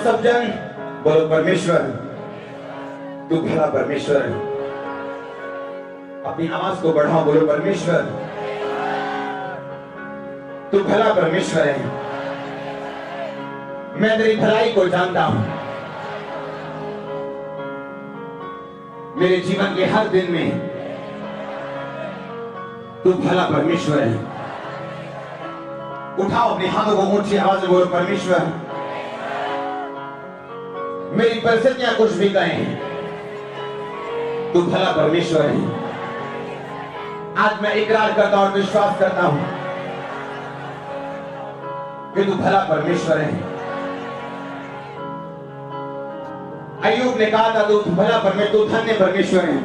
सब जन, बोलो परमेश्वर तू भला परमेश्वर है। अपनी आवाज को बढ़ाओ, बोलो परमेश्वर तू भला परमेश्वर है। मैं तेरी भलाई को जानता हूं। मेरे जीवन के हर दिन में तू भला परमेश्वर है। उठाओ अपने हाथों को ऊंची आवाज में बोलो परमेश्वर, मेरी परिस्थितियां कुछ भी कहें, तू भला परमेश्वर है। आज मैं इकरार करता हूं और विश्वास करता हूं कि तू भला परमेश्वर है। अय्यूब ने कहा था तू भला परमेश्वर, तू धन्य परमेश्वर है।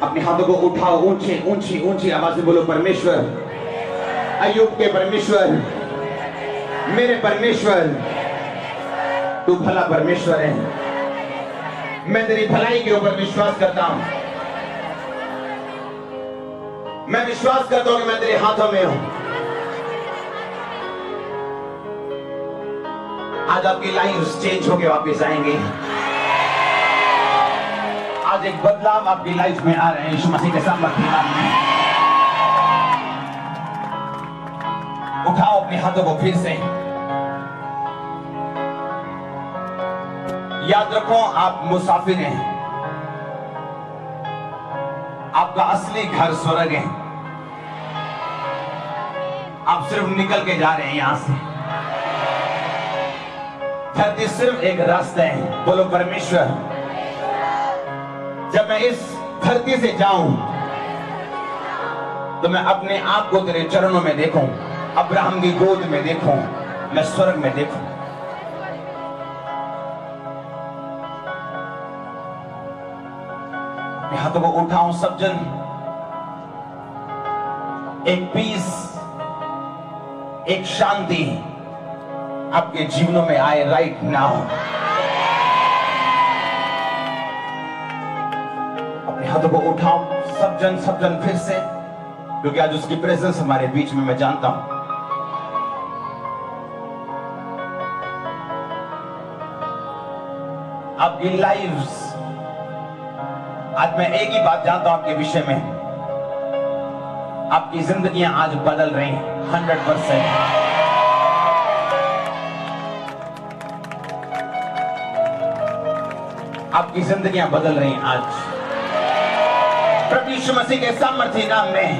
अपने हाथों को उठाओ, ऊंची ऊंची ऊंची आवाज से बोलो परमेश्वर, अय्यूब के परमेश्वर, मेरे परमेश्वर तू भला परमेश्वर है। मैं तेरी भलाई के ऊपर विश्वास करता हूं। मैं विश्वास करता हूं कि मैं तेरे हाथों में हूं। आज आपकी लाइफ चेंज होके वापस आएंगे। आज एक बदलाव आपकी लाइफ में आ रहे हैं यीशु मसीह के सामर्थ्य नाम में। उठाओ अपने हाथों को फिर से। याद रखो आप मुसाफिर हैं। आपका असली घर स्वर्ग है। आप सिर्फ निकल के जा रहे हैं यहां से। धरती सिर्फ एक रास्ता है। बोलो परमेश्वर, जब मैं इस धरती से जाऊं तो मैं अपने आप को तेरे चरणों में देखूं, अब्राहम की गोद में देखूं, मैं स्वर्ग में देखूं। हाथों को उठाऊं सब जन। एक पीस, एक शांति आपके जीवनों में आए राइट नाउ। अपने हाथों को उठाओ सब जन फिर से, क्योंकि आज उसकी प्रेजेंस हमारे बीच में मैं जानता हूं। आपकी लाइव्स, आज मैं एक ही बात जानता हूं आपके विषय में, आपकी जिंदगियां आज बदल रही हैं 100%। आपकी जिंदगियां बदल रही हैं आज प्रभु यीशु मसीह के सामर्थ्य नाम में।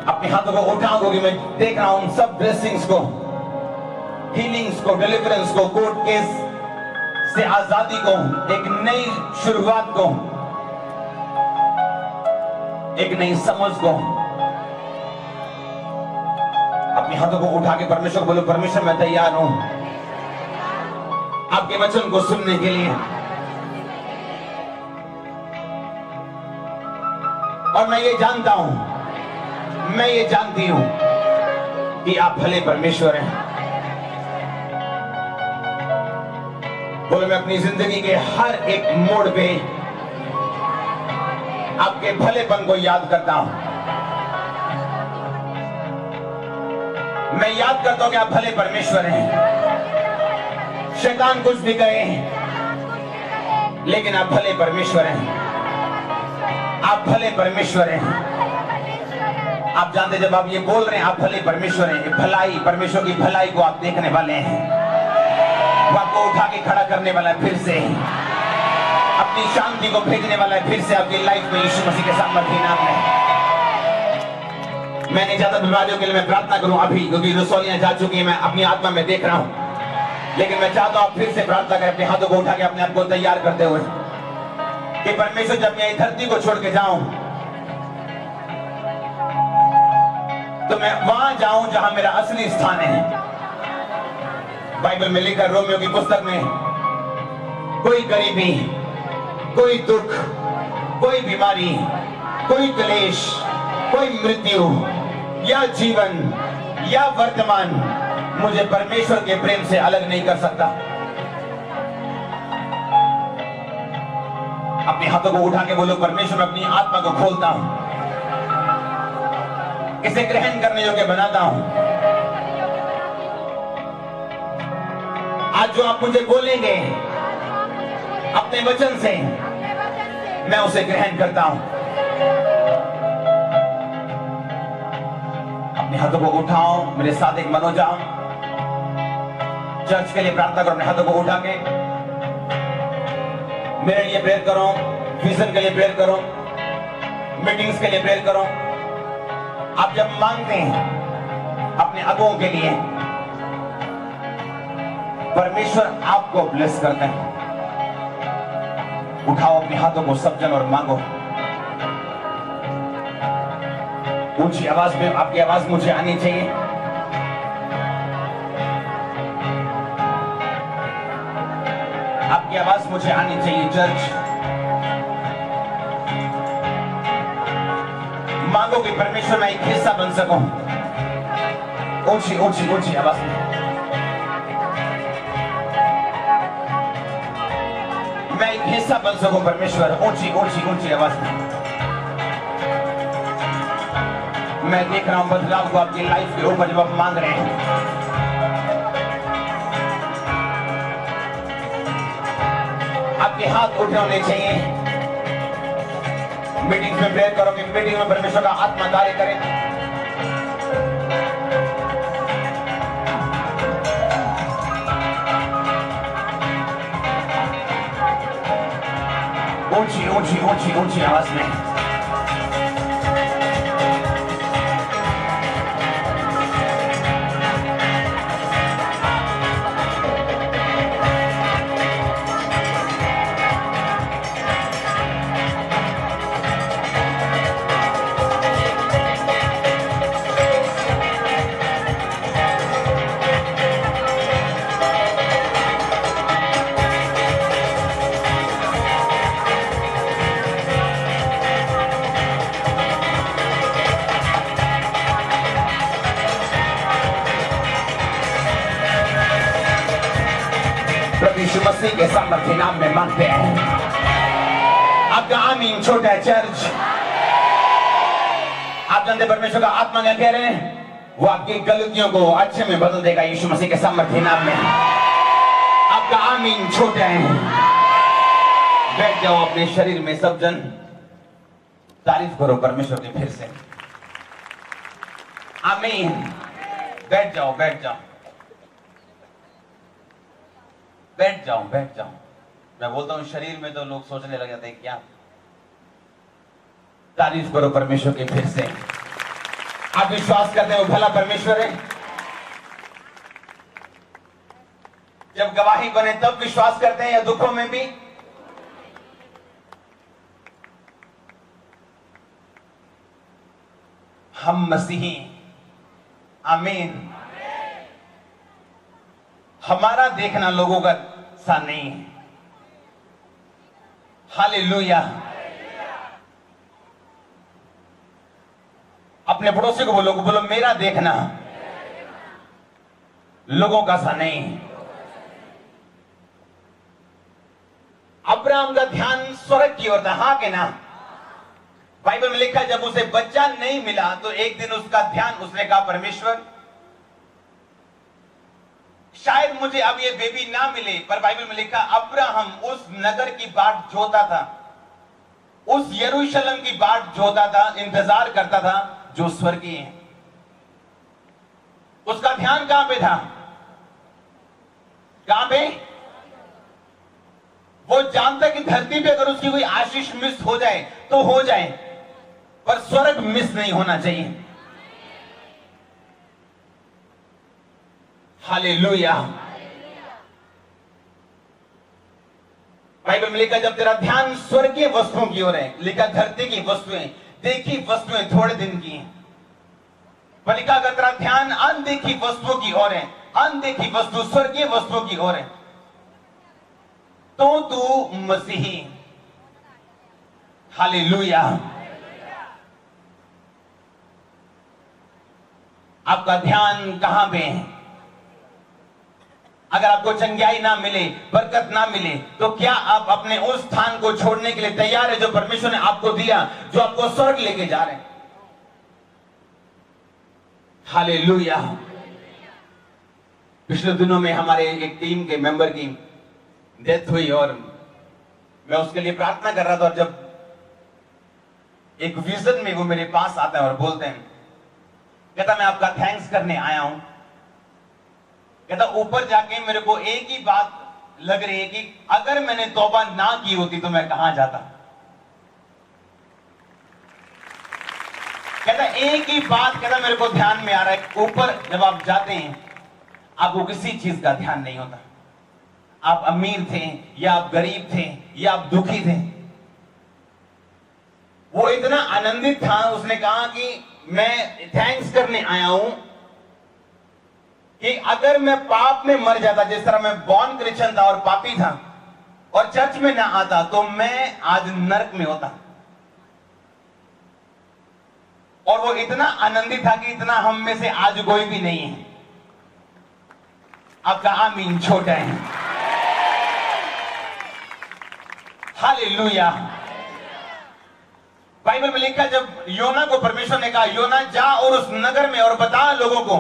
अपने हाथों को उठाओ, क्योंकि मैं देख रहा हूं सब ब्लेसिंग्स को, हीलिंग्स को, डिलीवरेंस को, कोर्ट केस से आजादी को, एक नई शुरुआत को, एक नई समझ को। अपने हाथों को उठा के परमेश्वर को बोलो परमेश्वर मैं तैयार हूं आपके वचन को सुनने के लिए। और मैं ये जानता हूं, मैं ये जानती हूं कि आप भले परमेश्वर हैं। बोलो मैं अपनी जिंदगी के हर एक मोड़ पे आपके भलेपन को याद करता हूं। मैं याद करता हूं कि आप भले परमेश्वर हैं। शैतान कुछ भी कहे, लेकिन आप भले परमेश्वर हैं। आप भले परमेश्वर हैं। आप जानते, जब आप ये बोल रहे हैं आप भले परमेश्वर हैं, भलाई, परमेश्वर की भलाई को आप देखने वाले हैं। वो आपको उठा के खड़ा करने वाला है फिर से, अपनी शांति को भेजने वाला है फिर से आपकी लाइफ में यीशु मसीह के सामर्थ्य नाम में। मैं नहीं चाहता बीमारियों के लिए मैं प्रार्थना करूं अभी, क्योंकि रसौलियां जा चुकी हैं, मैं अपनी आत्मा में देख रहा हूं। लेकिन मैं चाहता हूं आप फिर से प्रार्थना करें, अपने हाथों को उठा के अपने आप को तैयार करते हुए कि परमेश्वर जब मैं इस धरती को छोड़ के जाऊं तो मैं वहां जाऊं जहां मेरा असली स्थान है। बाइबल में लिखा, रोमियो की पुस्तक में, कोई गरीबी, कोई दुख, कोई बीमारी, कोई क्लेश, कोई मृत्यु या जीवन या वर्तमान मुझे परमेश्वर के प्रेम से अलग नहीं कर सकता। अपने हाथों को उठा के बोलो परमेश्वर मैं अपनी आत्मा को खोलता हूं इसे ग्रहण करने योग्य बनाता हूं। आज जो आप मुझे बोलेंगे अपने वचन से, मैं उसे ग्रहण करता हूं। अपने हाथों को उठाओ, मेरे साथ एक मनो जाओ। चर्च के लिए प्रार्थना करो, अपने हाथों को उठा के मेरे लिए प्रेयर करो, विजन के लिए प्रेयर करो, मीटिंग्स के लिए प्रेयर करो। आप जब मांगते हैं अपने अगुओं के लिए, परमेश्वर आपको ब्लेस करता है। उठाओ अपने हाथों को सब जन और मांगो। ऊंची आवाज में आपकी आवाज मुझे आनी चाहिए। आपकी आवाज मुझे आनी चाहिए। चर्च मांगो कि परमेश्वर मैं एक हिस्सा बन सकूं। ऊंची ऊंची ऊंची आवाज में मैं एक हिस्सा बन सकूं परमेश्वर। ऊंची ऊंची ऊंची आवाज में मैं देख रहा हूं बदलाव को आपकी लाइफ के ऊपर जब आप मांग रहे हैं। आपके हाथ उठे होने चाहिए। मीटिंग में प्रेयर करो कि मीटिंग में परमेश्वर का आत्मा कार्य करे। ऊंची ऊंची ऊंची ऊंची आवाज में यीशु मसीह के सामर्थ्य नाम में मांगते हैं। आपका आमीन छोटा है। चर्च आप जानते परमेश्वर का आत्मा क्या कह रहे हैं? वो आपकी गलतियों को अच्छे में बदल देगा यीशु मसीह के सामर्थ्य नाम में। आपका आमीन छोटा है। बैठ जाओ अपने शरीर में सब जन, तारीफ करो परमेश्वर की फिर से। आमीन। बैठ जाओ बैठ जाओ बैठ जाओ बैठ जाओ। मैं बोलता हूं शरीर में तो लोग सोचने लग जाते हैं क्या। तारीफ करो परमेश्वर की फिर से। आप विश्वास करते हो भला परमेश्वर है? जब गवाही बने तब विश्वास करते हैं या दुखों में भी? हम मसीही। आमीन। हमारा देखना लोगों का सा नहीं है। हालेलुया। अपने पड़ोसी को बोलो मेरा देखना लोगों का सा नहीं है। अब्राहम का ध्यान स्वर्ग की ओर था, हाँ के ना? बाइबल में लिखा जब उसे बच्चा नहीं मिला तो एक दिन उसका ध्यान, उसने कहा परमेश्वर शायद मुझे अब ये बेबी ना मिले, पर बाइबल में लिखा अब्राहम उस नगर की बाट जोता था, उस यरूशलेम की बाट जोता था, इंतजार करता था जो स्वर्गीय है। उसका ध्यान कहां पे था? कहां पे? वो जानता कि धरती पे अगर उसकी कोई आशीष मिस हो जाए तो हो जाए, पर स्वर्ग मिस नहीं होना चाहिए। हालेलुया। बाइबल में लिखा जब तेरा ध्यान स्वर्गीय वस्तुओं की ओर है, लिखा धरती की वस्तुएं, देखी वस्तुएं थोड़े दिन की हैं। पर लिखा अगर तेरा ध्यान अनदेखी वस्तुओं की ओर है, अनदेखी वस्तु स्वर्गीय वस्तुओं की ओर है, तो तू मसीही। हालेलुया। आपका ध्यान कहां पे है? अगर आपको चंगाई ना मिले, बरकत ना मिले, तो क्या आप अपने उस स्थान को छोड़ने के लिए तैयार है जो परमेश्वर ने आपको दिया, जो आपको स्वर्ग लेके जा रहे हैं? हालेलुया। पिछले दिनों में हमारे एक टीम के मेंबर की डेथ हुई और मैं उसके लिए प्रार्थना कर रहा था। और जब एक विजन में वो मेरे पास आता है और बोलते हैं, कहता मैं आपका थैंक्स करने आया हूं। कहता ऊपर जाके मेरे को एक ही बात लग रही है कि अगर मैंने तौबा ना की होती तो मैं कहां जाता। कहता एक ही बात कहता मेरे को ध्यान में आ रहा है, ऊपर जब आप जाते हैं आपको किसी चीज का ध्यान नहीं होता। आप अमीर थे या आप गरीब थे या आप दुखी थे। वो इतना आनंदित था, उसने कहा कि मैं थैंक्स करने आया हूं कि अगर मैं पाप में मर जाता, जिस तरह मैं बॉर्न क्रिश्चियन था और पापी था और चर्च में ना आता, तो मैं आज नरक में होता। और वो इतना आनंदित था कि इतना हम में से आज कोई भी नहीं है। आपका आमीन छोटा है। हालेलुया। बाइबल में लिखा, जब योना को परमेश्वर ने कहा, योना जा और उस नगर में और बता लोगों को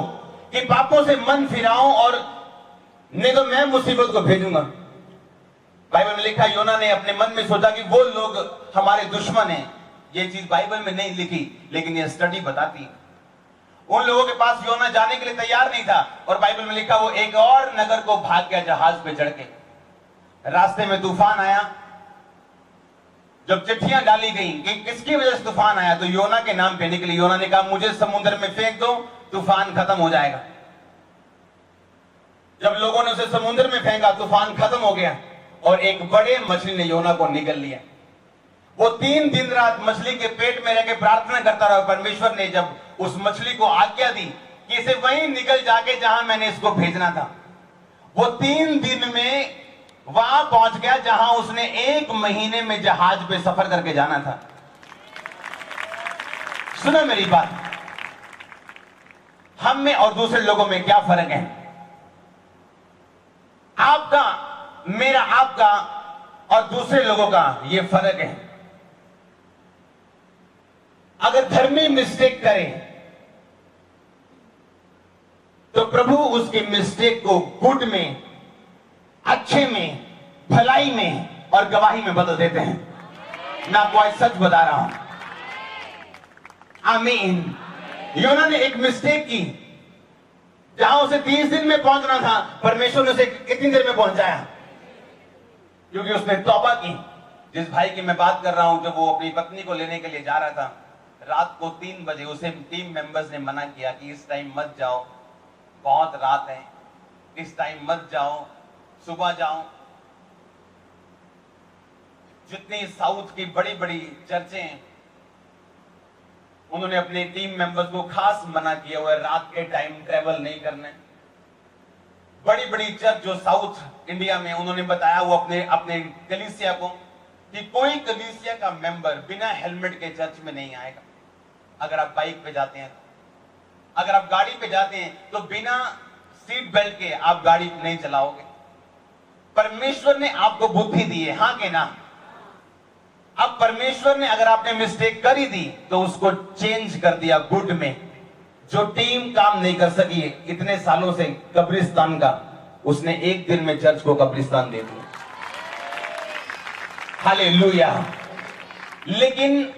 कि पापों से मन फिराओ और नहीं तो मैं मुसीबत को भेजूंगा। बाइबल में लिखा, योना ने अपने मन में सोचा कि वो लोग हमारे दुश्मन हैं। ये चीज बाइबल में नहीं लिखी, लेकिन ये स्टडी बताती है। उन लोगों के पास योना जाने के लिए तैयार नहीं था और बाइबल में लिखा वो एक और नगर को भाग गया जहाज पे चढ़ के। रास्ते में तूफान आया। जब चिट्ठियां डाली गई कि किसकी वजह से तूफान आया, तो योना के नाम पे निकली। योना ने कहा मुझे समुद्र में फेंक दो, तूफान खत्म हो जाएगा। जब लोगों ने उसे समुद्र में फेंका, तूफान खत्म हो गया और एक बड़े मछली ने योना को निगल लिया। वो 3 दिन रात मछली के पेट में रह के प्रार्थना करता रहा। परमेश्वर ने जब उस मछली को आज्ञा दी कि इसे वहीं निकल जाके जहां मैंने इसको भेजना था, वो 3 दिन में वहां पहुंच गया जहां उसने 1 महीने में जहाज पे सफर करके जाना था। सुनो मेरी बात, हम में और दूसरे लोगों में क्या फर्क है? आपका, मेरा, आपका और दूसरे लोगों का ये फर्क है। अगर धर्मी मिस्टेक करे तो प्रभु उसकी मिस्टेक को गुड में, अच्छे में, भलाई में और गवाही में बदल देते हैं। मैं आपको आज सच बता रहा हूं। आमीन। योना ने एक मिस्टेक की, जहां उसे 30 दिन में पहुंचना था, परमेश्वर ने उसे कितनी देर में पहुंचाया? क्योंकि उसने तौबा की। जिस भाई की मैं बात कर रहा हूं, जब वो अपनी पत्नी को लेने के लिए जा रहा था, रात को 3 बजे उसे टीम मेंबर्स ने मना किया कि इस टाइम मत जाओ, बहुत रात है, इस टाइम मत जाओ, सुबह जाओ। जितनी साउथ की बड़ी बड़ी चर्चें हैं, उन्होंने अपने टीम मेंबर्स को खास मना किया हुआ है रात के टाइम ट्रेवल नहीं करने। बड़ी बड़ी चर्च जो साउथ इंडिया में, उन्होंने बताया वो अपने कलीसिया को कि कोई कलीसिया का मेंबर बिना हेलमेट के चर्च में नहीं आएगा। अगर आप बाइक पे जाते हैं, अगर आप गाड़ी पे जाते हैं, तो बिना सीट बेल्ट के आप गाड़ी नहीं चलाओगे। परमेश्वर ने आपको बुद्धि दी है, हां के ना? अब परमेश्वर ने अगर आपने मिस्टेक कर ही दी तो उसको चेंज कर दिया गुड में। जो टीम काम नहीं कर सकी है इतने सालों से कब्रिस्तान का, उसने एक दिन में चर्च को कब्रिस्तान दे दिया। हालेलुया। लेकिन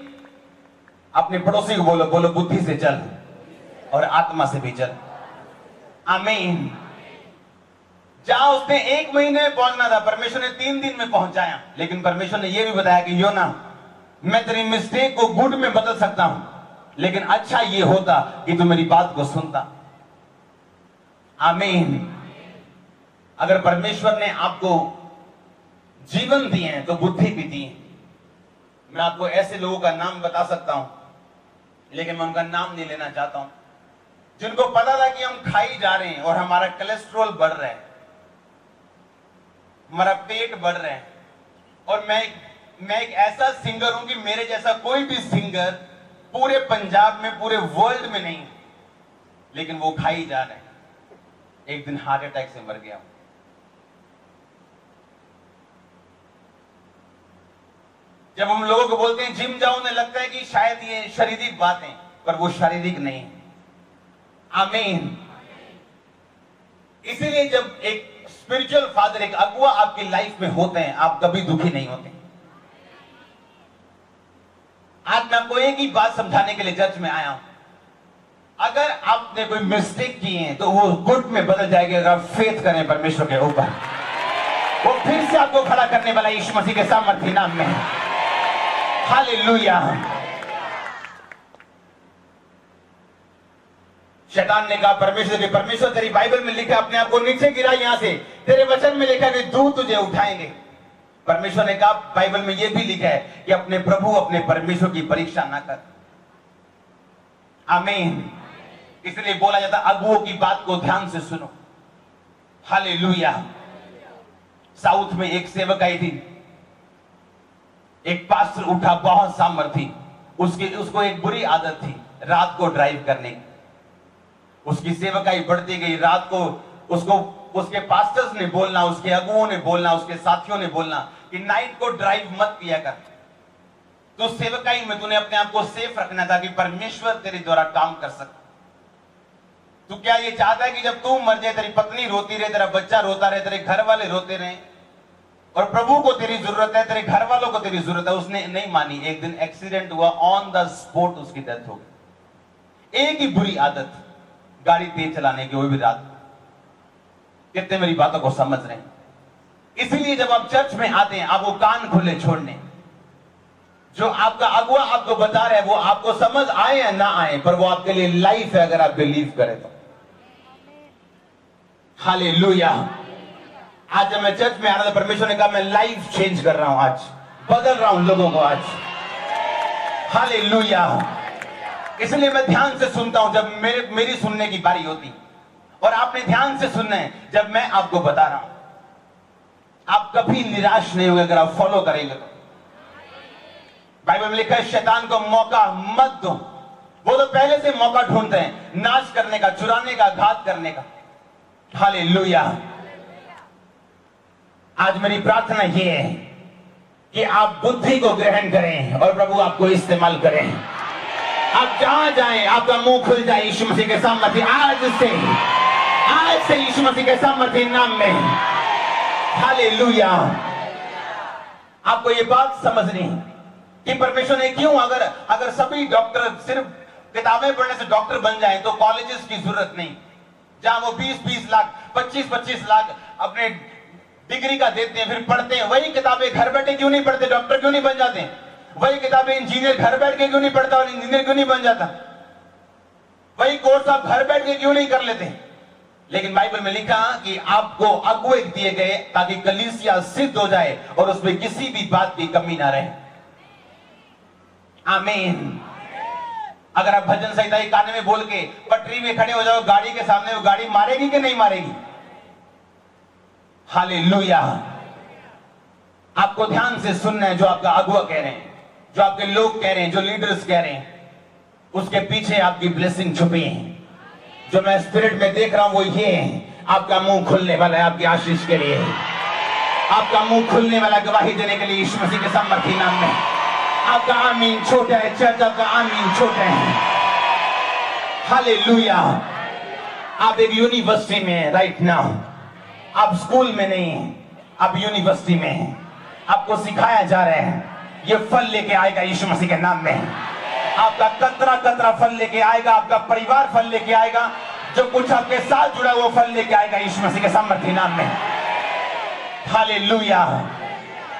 अपने पड़ोसी को बोलो, बोलो बुद्धि से चल और आत्मा से भी चल। आमीन। जहां उसने 1 महीने में पहुंचना था, परमेश्वर ने 3 दिन में पहुंचाया। लेकिन परमेश्वर ने यह भी बताया कि योना, मैं तेरी मिस्टेक को गुड में बदल सकता हूं, लेकिन अच्छा यह होता कि तू मेरी बात को सुनता। आमीन। अगर परमेश्वर ने आपको जीवन दिए हैं तो बुद्धि भी दी है। मैं आपको ऐसे लोगों का नाम बता सकता हूं, लेकिन मैं उनका नाम नहीं लेना चाहता हूं, जिनको पता था कि हम खाई जा रहे हैं और हमारा कोलेस्ट्रॉल बढ़ रहा है, हमारा पेट बढ़ रहा है। और मैं एक ऐसा सिंगर हूं कि मेरे जैसा कोई भी सिंगर पूरे पंजाब में, पूरे वर्ल्ड में नहीं, लेकिन वो खाई जा रहे हैं। एक दिन हार्ट अटैक से मर गया। जब हम लोगों को बोलते हैं जिम जाओ, उन्हें लगता है कि शायद ये शारीरिक बातें, पर वो शारीरिक नहीं है। आमीन। इसीलिए जब एक स्पिरिचुअल फादर, एक अगुआ आपकी लाइफ में होते हैं, आप कभी दुखी नहीं होते। आज मैं आपको एक ही बात समझाने के लिए चर्च में आया हूं। अगर आपने कोई मिस्टेक की है तो वो गुड में बदल जाएगी अगर आप फेथ करें परमेश्वर के ऊपर। वो फिर से आपको खड़ा करने वाला यीशु मसीह के सामर्थ्य नाम में। हालेलुया। शैतान ने कहा परमेश्वर तेरी बाइबल में लिखा अपने आप को नीचे गिरा, यहां से तेरे वचन में लिखा कि दूत तुझे उठाएंगे। परमेश्वर ने कहा बाइबल में यह भी लिखा है कि अपने प्रभु अपने परमेश्वर की परीक्षा ना कर। आमीन। इसलिए बोला जाता अगुओं की बात को ध्यान से सुनो। हालेलुया। साउथ में एक सेवक आई थी, एक पास्टर उठा, बहुत सामर्थी, उसको एक बुरी आदत थी रात को ड्राइव करने की। उसकी सेवकाई बढ़ती गई। रात को उसके पास्टर्स ने बोलना, उसके अगुओं ने बोलना, उसके साथियों ने बोलना कि नाइट को ड्राइव मत किया कर। तो सेवकाई में तूने अपने आप को सेफ रखना था कि परमेश्वर तेरे द्वारा काम कर सके। तू क्या ये चाहता है कि जब तू मर जाए तेरी पत्नी रोती रहे, तेरा बच्चा रोता रहे, तेरे घर वाले रोते रहे, और प्रभु को तेरी जरूरत है, तेरे घर वालों को तेरी जरूरत है। उसने नहीं मानी। एक दिन एक्सीडेंट हुआ, ऑन द स्पॉट उसकी डेथ हो गई। एक ही बुरी आदत, गाड़ी तेज चलाने की, वो भी रात। कितने मेरी बातों को समझ रहे हैं? इसीलिए जब आप चर्च में आते हैं आपको कान खुले छोड़ने। जो आपका अगुआ आपको बता रहा है वो आपको समझ आए या ना आए, पर वो आपके लिए लाइफ है अगर आप बिलीव करें तो। हालेलुया। आज जब मैं चर्च में आ रहा था परमेश्वर ने कहा मैं लाइफ चेंज कर रहा हूं, आज बदल रहा हूं लोगों को आज। हालेलुया। इसलिए मैं ध्यान से सुनता हूं जब मेरी सुनने की बारी होती, और आपने ध्यान से सुनना है जब मैं आपको बता रहा हूं। आप कभी निराश नहीं होंगे अगर आप फॉलो करेंगे तो। बाइबल में लिखा है शैतान को मौका मत दो। वो तो पहले से मौका ढूंढते हैं नाश करने का, चुराने का, घात करने का। हालेलुया। आज मेरी प्रार्थना यह है कि आप बुद्धि को ग्रहण करें और प्रभु आपको इस्तेमाल करें। आप जहां जाएं आपका मुंह खुल जाए यीशु मसीह के सामर्थ्य। आज से यीशु मसीह के सामर्थ्य नाम में। हालेलुया। आपको ये बात समझनी कि परमेश्वर ने क्यों, अगर सभी डॉक्टर सिर्फ किताबें पढ़ने से डॉक्टर बन जाएं तो कॉलेजेस की जरूरत नहीं। जहां वो 20-20 लाख 25-25 लाख अपने डिग्री का देते हैं, फिर पढ़ते हैं वही किताबें घर बैठे क्यों नहीं पढ़ते? डॉक्टर क्यों नहीं बन जाते? वही किताबें इंजीनियर घर बैठ के क्यों नहीं पढ़ता और इंजीनियर क्यों नहीं बन जाता? वही कोर्स आप घर बैठ के क्यों नहीं कर लेते? लेकिन बाइबल में लिखा कि आपको अगुवे दिए गए ताकि कलीसिया सिद्ध हो जाए और उसमें किसी भी बात की कमी ना रहे। आमीन। अगर आप भजन संहिता के गाने में बोल के पटरी में खड़े हो जाओ गाड़ी के सामने, वो गाड़ी मारेगी कि नहीं मारेगी? हालेलुया। आपको ध्यान से सुनना है जो आपका अगुवा कह रहे हैं, जो आपके लोग कह रहे हैं, जो लीडर्स कह रहे हैं, उसके पीछे आपकी ब्लेसिंग छुपी है। जो मैं स्पिरिट में देख रहा हूं वो ये है, आपका मुंह खुलने वाला है आपकी आशीष के लिए। आपका मुंह खुलने वाला गवाही देने के लिए यीशु मसीह के सामर्थ्य नाम में। आपका आमीन छोटा है चर्च, आपका आमीन छोटा है। हालेलुया। आप एक यूनिवर्सिटी में हैं राइट नाउ। आप स्कूल में नहीं हैं, आप यूनिवर्सिटी में हैं। आपको सिखाया जा रहा है ये फल लेके आएगा यीशु मसीह के नाम में। आपका कतरा कतरा फल लेके आएगा, आपका परिवार फल लेके आएगा, जो कुछ आपके साथ जुड़ा वो फल लेके आएगा यीशु मसीह के सामर्थ्य नाम में। हालेलुया।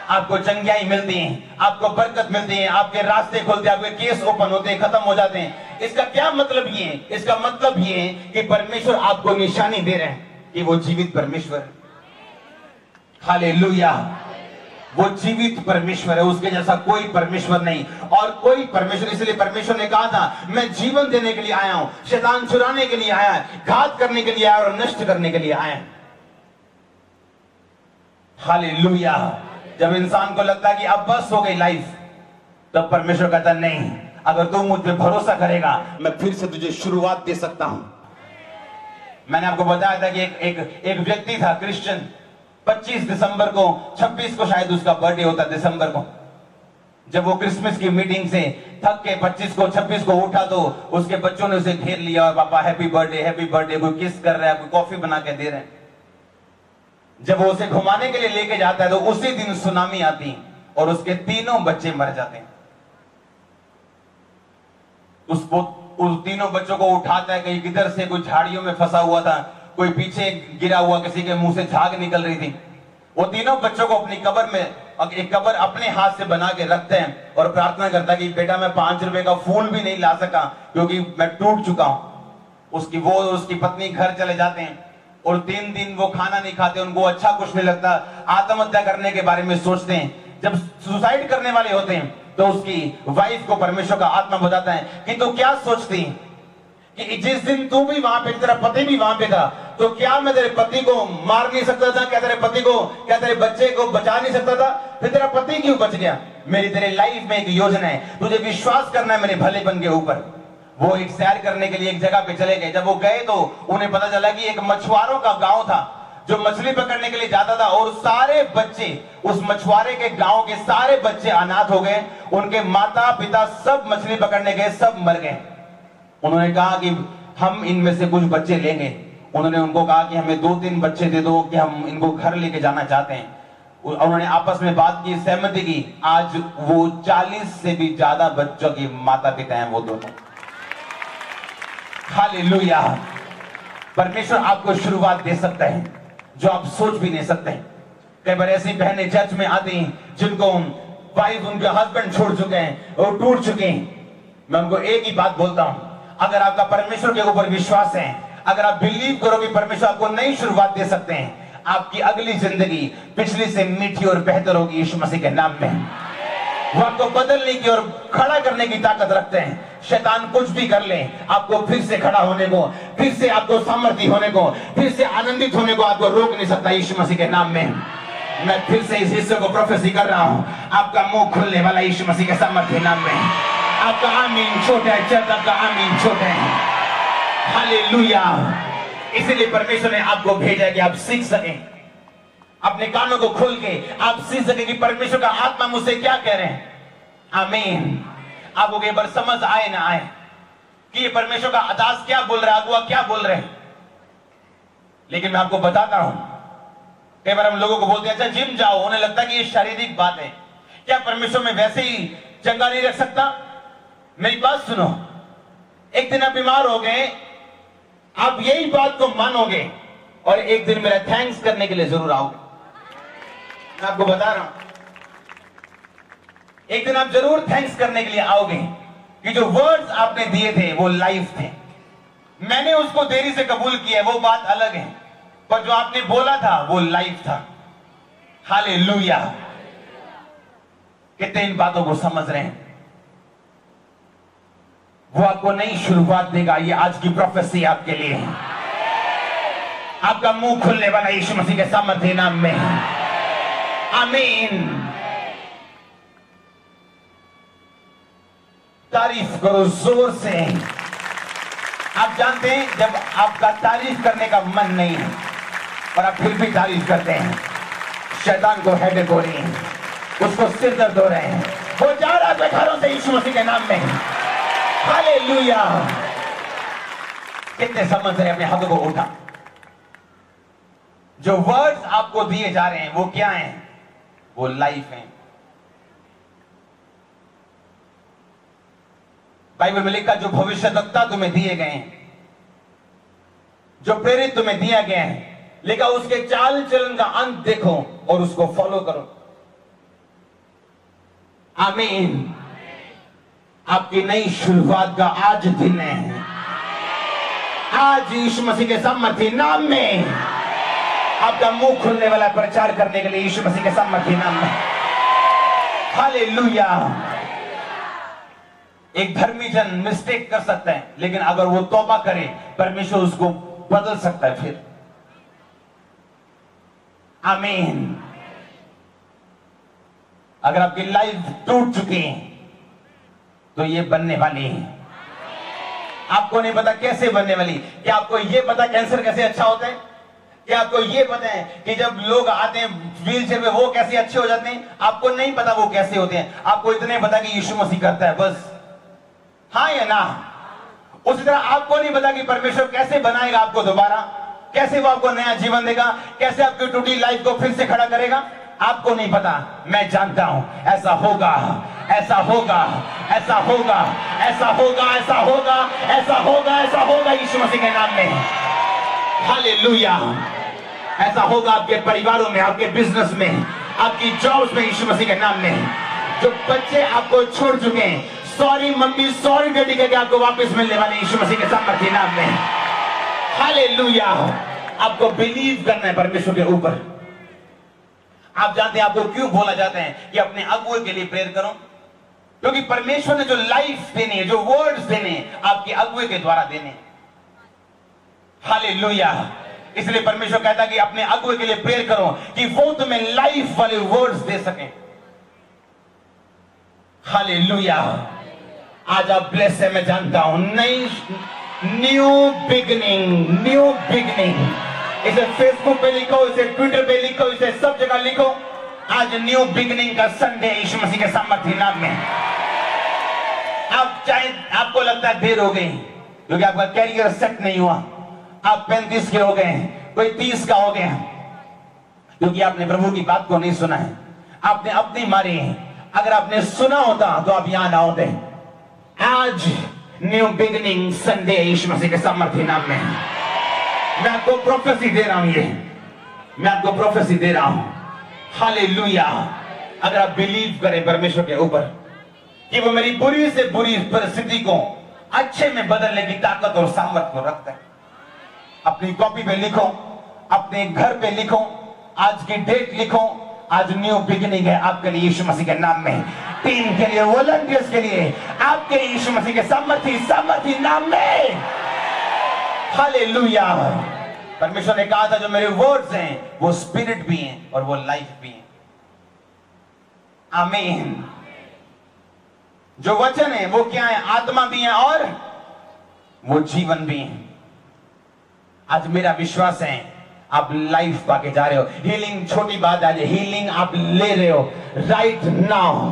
आपको चंगियाई मिलती हैं, आपको बरकत मिलती है, आपके रास्ते खुलते हैं, आपके केस ओपन होते हैं, खत्म हो जाते हैं। इसका क्या मतलब ये है? इसका मतलब ये है कि परमेश्वर आपको निशानी दे रहे हैं कि वो जीवित परमेश्वर है। हालेलुया। वो जीवित परमेश्वर है, उसके जैसा कोई परमेश्वर नहीं और कोई परमेश्वर। इसलिए परमेश्वर ने कहा था मैं जीवन देने के लिए आया हूं, शैतान चुराने के लिए आया है, घात करने के लिए आया और नष्ट करने के लिए आया है। हालेलुया। जब इंसान को लगता है कि अब बस हो गई लाइफ, तब परमेश्वर कहता नहीं, अगर तू मुझ पे भरोसा करेगा मैं फिर से तुझे शुरुआत दे सकता हूं। मैंने आपको बताया था कि एक व्यक्ति था क्रिश्चियन, 25 दिसंबर को, 26 को शायद उसका बर्थडे होता दिसंबर को। जब वो क्रिसमस की मीटिंग से थक के 25 को 26 को उठा तो उसके बच्चों ने उसे घेर लिया और पापा हैप्पी बर्थडे, कोई किस कर रहा है, कोई कॉफी बना के दे रहे हैं। जब वो उसे घुमाने के लिए लेके जाता है तो उसी दिन सुनामी आती और उसके तीनों बच्चे मर जाते हैं। उस तीनों बच्चों को उठाता है, कहीं किधर से, कोई झाड़ियों में फंसा हुआ था, कोई पीछे गिरा हुआ, किसी के मुंह से झाग निकल रही थी। वो तीनों बच्चों को अपनी कब्र में, एक कब्र अपने हाथ से बना के रखते हैं और प्रार्थना करता है कि बेटा मैं 5 रुपए का फूल भी नहीं ला सका क्योंकि मैं टूट चुका हूं। उसकी पत्नी घर चले जाते हैं और 3 दिन वो खाना नहीं खाते, उनको अच्छा कुछ नहीं लगता, आत्महत्या करने के बारे में सोचते हैं। जब सुसाइड करने वाले होते हैं तो उसकी वाइफ को परमेश्वर का आत्मा बताता है कि तू क्या सोचती कि जिस दिन तू भी वहां पे, तेरा पति भी वहां पे था, तो क्या मैं तेरे पति को मार नहीं सकता था? क्या तेरे पति को, क्या तेरे बच्चे को बचा नहीं सकता था? फिर तेरा पति क्यों बच गया? मेरी तेरे लाइफ में एक योजना है, तुझे विश्वास करना है मेरे भलेपन के ऊपर। वो एक सैर करने के लिए एक जगह पे चले गए। जब वो गए तो उन्हें पता चला कि एक मछुआरों का गांव था जो मछली पकड़ने के लिए जाता था और सारे बच्चे, उस मछुआरे के गांव के सारे बच्चे अनाथ हो गए। उनके माता पिता सब मछली पकड़ने गए, सब मर गए। उन्होंने कहा कि हम इनमें से कुछ बच्चे लेंगे। उन्होंने उनको कहा कि हमें 2-3 बच्चे दे दो कि हम इनको घर लेके जाना चाहते हैं। उन्होंने आपस में बात की, सहमति की। आज वो 40 से भी ज्यादा बच्चों के माता पिता हैं वो दोनों। हालेलुया। परमेश्वर आपको शुरुआत दे सकता है जो आप सोच भी नहीं सकते। कई बार ऐसी बहनें चर्च में आती हैं जिनको वाइफ, उनके हस्बैंड छोड़ चुके हैं और टूट चुके हैं। मैं उनको एक ही बात बोलता हूं, अगर आपका परमेश्वर के ऊपर विश्वास है, अगर आप बिलीव करो कि परमेश्वर आपको नई शुरुआत दे सकते हैं, आपकी अगली जिंदगी पिछली से मीठी और बेहतर होगी यीशु मसीह के नाम में। वो आपको बदलने की और खड़ा करने की ताकत रखते हैं। शैतान कुछ भी कर ले, आपको फिर से खड़ा होने को, फिर से आपको सामर्थ्य होने को, फिर से आनंदित होने को आपको रोक नहीं सकता यीशु मसीह के नाम में। मैं फिर से इस हिस्से को प्रोफेसी कर रहा हूं, आपका मुंह खुलने वाला यीशु मसीह के सामर्थ्य नाम में। आपका आमीन छोटा है, चर्च आपका आमीन छोटा है। हालेलुया। इसीलिए परमेश्वर ने आपको भेजा है कि आप सीख सकें, अपने कानों को खोल के आप सीख सकें कि परमेश्वर का आत्मा मुझसे क्या कह रहे हैं। आमीन। आपको एक बार समझ आए ना आए कि ये परमेश्वर का दास क्या बोल रहा है, अगुआ क्या बोल रहे हैं, लेकिन मैं आपको बताता हूं, कई बार हम लोगों को बोलते हैं अच्छा जिम जाओ, उन्हें लगता है कि ये शारीरिक बात है। क्या परमेश्वर में वैसे ही चंगा नहीं रख सकता? मेरी बात सुनो, एक दिन आप बीमार हो गए, आप यही बात को मानोगे और एक दिन मेरा थैंक्स करने के लिए जरूर आओगे। मैं आपको बता रहा हूं, एक दिन आप जरूर थैंक्स करने के लिए आओगे कि जो वर्ड्स आपने दिए थे वो लाइफ थे। मैंने उसको देरी से कबूल किया, वो बात अलग है, पर जो आपने बोला था वो लाइफ था। हालेलुया। कितने इन बातों को समझ रहे हैं? वो आपको नई शुरुआत देगा। ये आज की प्रोफेसी आपके लिए है। आपका मुंह खुलने वाला यीशु मसीह के सामर्थ्य नाम में। आमीन। तारीफ करो जोर से। आप जानते हैं जब आपका तारीफ करने का मन नहीं है और आप फिर भी तारीफ करते हैं, शैतान को हेडेक हो रही है, उसको सिर दर्द हो रहे हैं, वो जा रहा है घरों से यीशु मसीह के नाम में। हालेलुया। कितने समझ रहे हैं? अपने हाथों को उठा। जो वर्ड्स आपको दिए जा रहे हैं वो क्या हैं? वो लाइफ है। बाइबल में लिखा जो भविष्यवक्ता तुम्हें दिए गए हैं, जो प्रेरित तुम्हें दिया गया है, लिखा उसके चाल चलन का अंत देखो और उसको फॉलो करो। आमीन। आपकी नई शुरुआत का आज दिन है। आज यीशु मसीह के सामर्थ्य नाम में आपका मुंह खुलने वाला प्रचार करने के लिए यीशु मसीह के सामर्थ्य नाम में। हालेलुया। एक धर्मी जन मिस्टेक कर सकता है, लेकिन अगर वो तौबा करे परमेश्वर उसको बदल सकता है फिर। आमीन। अगर आपकी लाइफ टूट चुकी है तो ये बनने वाली है। आपको नहीं पता कैसे बनने वाली। क्या आपको ये पता कैंसर कैसे अच्छा होता है? क्या आपको ये पता है कि जब लोग आते हैं व्हील चेयर में वो कैसे अच्छे हो जाते हैं? आपको नहीं पता वो कैसे होते हैं, आपको इतने पता कि यीशु मसीह करता है बस। हाँ या ना? उसी तरह आपको नहीं पता कि परमेश्वर कैसे बनाएगा आपको दोबारा, कैसे वो आपको नया जीवन देगा, कैसे आपकी टूटी लाइफ को फिर से खड़ा करेगा, आपको नहीं पता। मैं जानता हूं ऐसा होगा, ऐसा होगा, ऐसा होगा, ऐसा होगा, ऐसा होगा, ऐसा होगा, ऐसा होगा यीशु मसीह के नाम में। हालेलुया। ऐसा होगा आपके परिवारों में, आपके बिजनेस में, आपकी जॉब्स में यीशु मसीह के नाम में। जो बच्चे आपको छोड़ चुके हैं, सॉरी मम्मी, सॉरी डैडी करके आपको वापस मिलने वाले यीशु मसीह के सामर्थ्य नाम में। हालेलुया। आपको बिलीव करना है परमेश्वर के ऊपर। आप जानते हैं आपको क्यों बोला जाता है कि अपने अगुए के लिए प्रेयर करो? क्योंकि परमेश्वर ने जो लाइफ देनी है, जो वर्ड्स देने हैं, आपके अगुए के द्वारा देने। हालेलुया। इसलिए परमेश्वर कहता है कि अपने अगुए के लिए प्रेयर करो कि वो तुम्हें लाइफ वाले वर्ड्स दे सके। हालेलुया। आज आप ब्लेस है, मैं जानता हूं। नई न्यू बिगनिंग, न्यू बिगनिंग। इसे फेसबुक पे लिखो, इसे ट्विटर पे लिखो, इसे सब जगह लिखो। आज न्यू बिगनिंग का संडे यीशु मसीह के सामर्थ्य नाम में। आप चाहे आपको लगता है देर हो गई क्योंकि आपका कैरियर सेट नहीं हुआ, आप 35 के हो गए, कोई 30 का हो गया, क्योंकि आपने प्रभु की बात को नहीं सुना है, आपने अपनी मारी है। अगर आपने सुना होता तो आप यहां ना होते। आज न्यू बिगनिंग संडे यीशु मसीह के सामर्थ्य नाम में। मैं आपको प्रोफेसी दे रहा हूं, ये मैं आपको प्रोफेसी दे रहा हूं। हालेलुया। अगर आप बिलीव करें परमेश्वर के ऊपर कि वो मेरी बुरी से बुरी परिस्थिति को अच्छे में बदलने की ताकत और सामर्थ्य को रखता है, अपनी कॉपी पे लिखो, अपने घर पे लिखो, आज की डेट लिखो। आज न्यू बिगिनिंग है आपके लिए यीशु मसीह के नाम में। टीम के लिए, वॉलंटियर्स के लिए, आपके यीशु मसीह के सामर्थ्य नाम में। हालेलुया। परमेश्वर ने कहा था जो मेरे वर्ड्स हैं वो स्पिरिट भी हैं और वो लाइफ भी हैं। आमीन। जो वचन है वो क्या है? आत्मा भी है और वो जीवन भी है। आज मेरा विश्वास है आप लाइफ पाके जा रहे हो। हीलिंग छोटी बात आज, हीलिंग आप ले रहे हो राइट नाउ।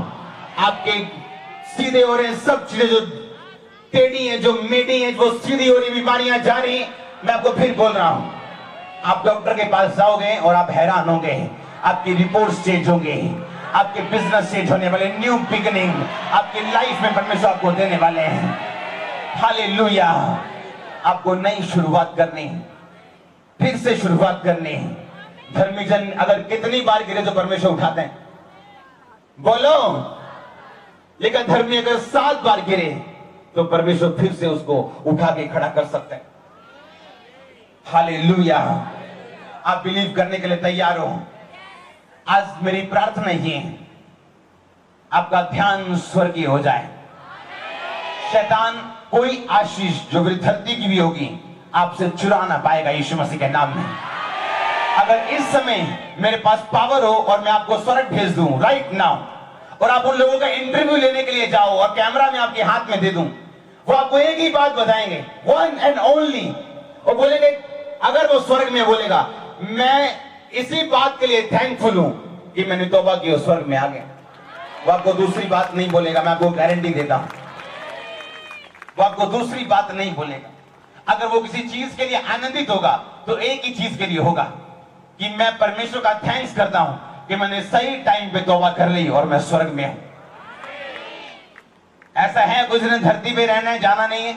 आपके सीधे हो रहे हैं सब चीजें, जो टेढ़ी है, जो मेढ़ी है, वो सीधी हो रही बीमारियां जा रही। मैं आपको फिर बोल रहा हूं, आप डॉक्टर के पास जाओगे और आप हैरान होंगे, आपकी रिपोर्ट्स चेंज होंगे, आपके बिजनेस चेंज होने वाले। न्यू बिगिनिंग आपकी लाइफ में परमेश्वर आपको देने वाले हैं। हालेलुया। आपको नई शुरुआत करनी, फिर से शुरुआत करनी। धर्मी जन अगर कितनी बार गिरे तो परमेश्वर उठाते हैं? बोलो। लेकिन धर्मी अगर 7 बार गिरे तो परमेश्वर फिर से उसको उठा के खड़ा कर सकते हैं। हालेलुया। आप बिलीव करने के लिए तैयार हो? आज मेरी प्रार्थना ये है, आपका ध्यान स्वर्गीय हो जाए। शैतान कोई आशीष जो धरती की भी होगी आपसे चुरा ना पाएगा यीशु मसीह के नाम में। अगर इस समय मेरे पास पावर हो और मैं आपको स्वर्ग भेज दूं राइट नाउ, और आप उन लोगों का इंटरव्यू लेने के लिए जाओ और कैमरा में आपके हाथ में दे दूं, वो आपको एक ही बात बताएंगे, वन एंड ओनली। वो बोलेंगे, अगर वो स्वर्ग में बोलेगा, मैं इसी बात के लिए थैंकफुल हूं कि मैंने तौबा की और स्वर्ग में आ गया। वो आपको दूसरी बात नहीं बोलेगा, मैं आपको गारंटी देता हूं। वो आपको दूसरी बात नहीं बोलेगा। अगर वो किसी चीज के लिए आनंदित होगा तो एक ही चीज के लिए होगा कि मैं परमेश्वर का थैंक्स करता हूं कि मैंने सही टाइम पे तौबा कर ली और मैं स्वर्ग में हूं। ऐसा है कोई जिन्हें धरती पे रहना है, जाना नहीं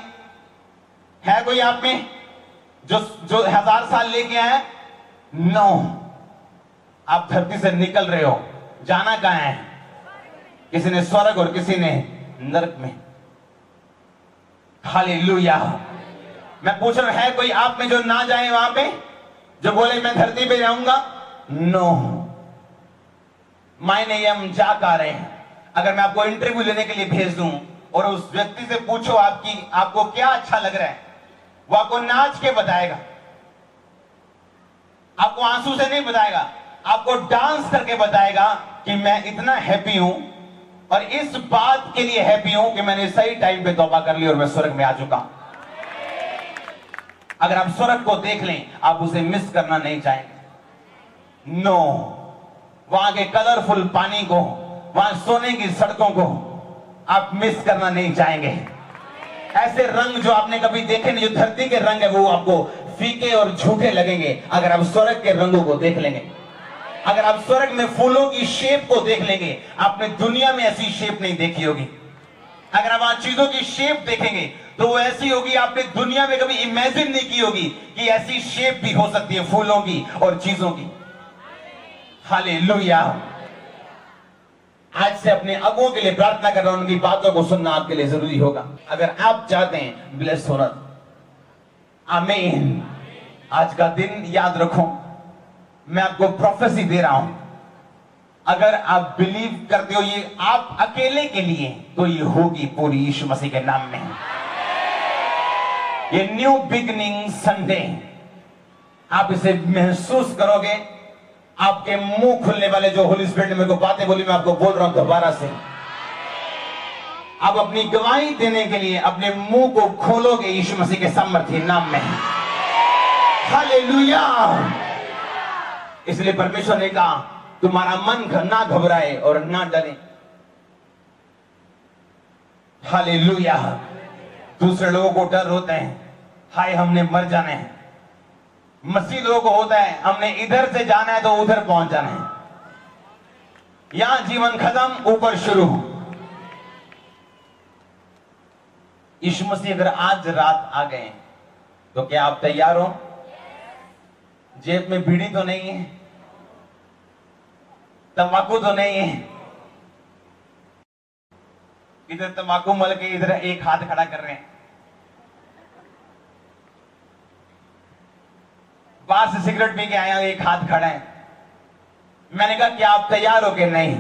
है कोई आप में जो 1000 साल लेके आया? नो। आप धरती से निकल रहे हो, जाना कहां है? किसी ने स्वर्ग और किसी ने नरक में। हालेलुया। मैं पूछ रहा हूं, है कोई आप में जो ना जाए वहां पे, जो बोले मैं धरती पे रहूंगा? नो। मायने हम जा का रहे हैं। अगर मैं आपको इंटरव्यू लेने के लिए भेज दूं और उस व्यक्ति से पूछो आपको क्या अच्छा लग रहा है, वो आपको नाच के बताएगा, आपको आंसू से नहीं बताएगा, आपको डांस करके बताएगा कि मैं इतना हैप्पी हूं और इस बात के लिए हैप्पी हूं कि मैंने सही टाइम पे तौबा कर ली और मैं स्वर्ग में आ चुका हूं। अगर आप स्वर्ग को देख लें, आप उसे मिस करना नहीं चाहेंगे। नो, वहां के कलरफुल पानी को, वहां सोने की सड़कों को आप मिस करना नहीं चाहेंगे। ऐसे रंग जो आपने कभी देखे नहीं, जो धरती के रंग है, वो आपको फीके और झूठे लगेंगे अगर आप स्वर्ग के रंगों को देख लेंगे। अगर आप स्वर्ग में फूलों की शेप को देख लेंगे, आपने दुनिया में ऐसी शेप नहीं देखी होगी। अगर आप वहां चीजों की शेप देखेंगे तो वो ऐसी होगी, आपने दुनिया में कभी इमेजिन नहीं की होगी कि ऐसी शेप भी हो सकती है फूलों की और चीजों की। हालेलुया। आज से अपने अगुओं के लिए प्रार्थना कर रहा हूं, उनकी बातों को सुनना आपके लिए जरूरी होगा अगर आप चाहते हैं ब्लेस होना। आमीन। आज का दिन याद रखो, मैं आपको प्रोफेसी दे रहा हूं। अगर आप बिलीव करते हो ये आप अकेले के लिए, तो ये होगी पूरी यीशु मसीह के नाम में। ये न्यू बिगनिंग संडे, आप इसे महसूस करोगे। आपके मुंह खुलने वाले, जो होली स्पिरिट ने मेरे को बातें बोली, मैं आपको बोल रहा हूं दोबारा से। आप अपनी गवाही देने के लिए अपने मुंह को खोलोगे यीशु मसीह के सामर्थ्य नाम में। हालेलुया। इसलिए परमेश्वर ने कहा तुम्हारा मन ना घबराए और ना डरे। हालेलुया। दूसरे लोगों को डर होता है, हाय हमने मर जाना है। मसीह लोगों को होता है हमने इधर से जाना है तो उधर पहुंच जाना है। यहां जीवन खत्म, ऊपर शुरू। यीशु मसीह अगर आज रात आ गए तो क्या आप तैयार हो? जेब में बीड़ी तो नहीं है, तंबाकू तो नहीं है, इधर तंबाकू मल के इधर एक हाथ खड़ा कर रहे हैं, बाहर से सिगरेट पी के आया एक हाथ खड़ा है। मैंने कहा क्या आप तैयार हो कि नहीं?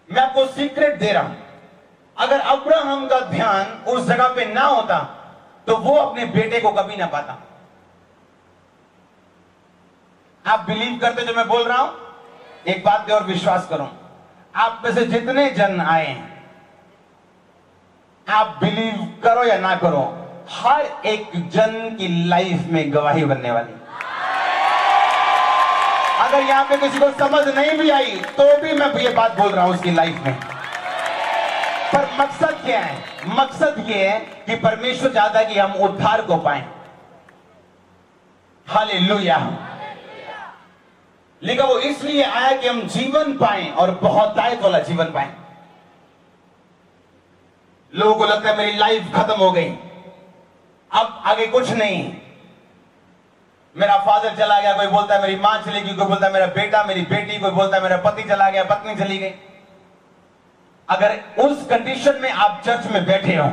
मैं आपको सीक्रेट दे रहा हूं, अगर अब्राहम का ध्यान उस जगह पे ना होता तो वो अपने बेटे को कभी ना पाता। आप बिलीव करते जो मैं बोल रहा हूं? एक बात पे और विश्वास करो, आप में से जितने जन आए, आप बिलीव करो या ना करो, हर एक जन की लाइफ में गवाही बनने वाली। अगर यहां पे किसी को समझ नहीं भी आई तो भी मैं ये बात बोल रहा हूं उसकी लाइफ में। पर मकसद क्या है? मकसद ये है कि परमेश्वर चाहता है कि हम उद्धार को पाएं। हालेलुया। लेकिन वो इसलिए आया कि हम जीवन पाएं और बहुतायत वाला जीवन पाएं। लोगों को लगता है मेरी लाइफ खत्म हो गई, अब आगे कुछ नहीं। मेरा फादर चला गया, कोई बोलता है मेरी मां चली गई, कोई बोलता है मेरा बेटा, मेरी बेटी, कोई बोलता है मेरा पति चला गया, पत्नी चली गई। अगर उस कंडीशन में आप चर्च में बैठे हो